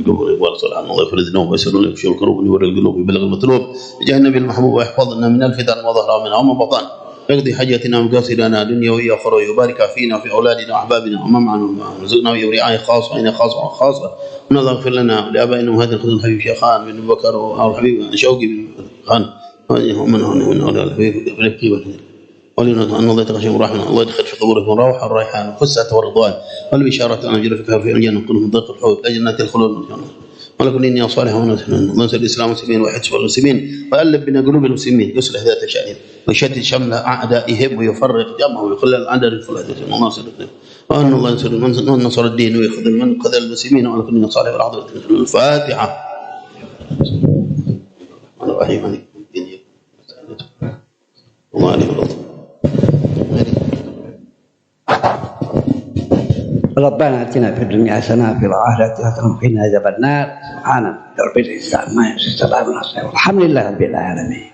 قبل إقبال صلاة الله يغفر الذنوب ويسر لك شو الكروب ونور القلوب يبلغ المطلوب جاء النبي المحبوب ويحفظنا من الفتن وظهر منها وما بطن يقضي حاجتنا ومقاصدنا دنيا وأخرى ويبارك فينا وفي أولادنا وأحبابنا ومن رزقنا ورعاية خاصة وإن خاصة ونظر اغفر لنا ولآبائنا وهذا الخزن الحبيب شيخان بن بكر والحبيب شوقي بن خان ومن أولاد الحبيب ولنا أن الله يتغشم رحمة الله يدخل في قبورهم الروح والريحان والفسحة والرضوان والبشارة أن أجر في الجنة نقول من ضيق الحوت أجنة الخلود ولكن إني صالح ونسلم ننصر الإسلام والمسلمين ويحفظ المسلمين وألف بين قلوب المسلمين يصلح ذات شأنهم ويشتت شمل أعدائهم ويفرق جمعهم ويخلل العدل في الهدف الله ناصر الدين وأن الله ينصر من نصر الدين ويخذل من خذل المسلمين ولكن إني صالح والعظيم الفاتحة. الرحيم الله عليه وسلم. ربنا اتنا في الدنيا حسنه وفي الاخره حسنه وقنا عذاب النار سبحان رب العزه عما يصفون الحمد لله رب العالمين.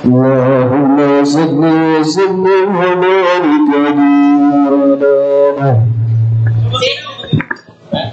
اللهم صل وسلم وبارك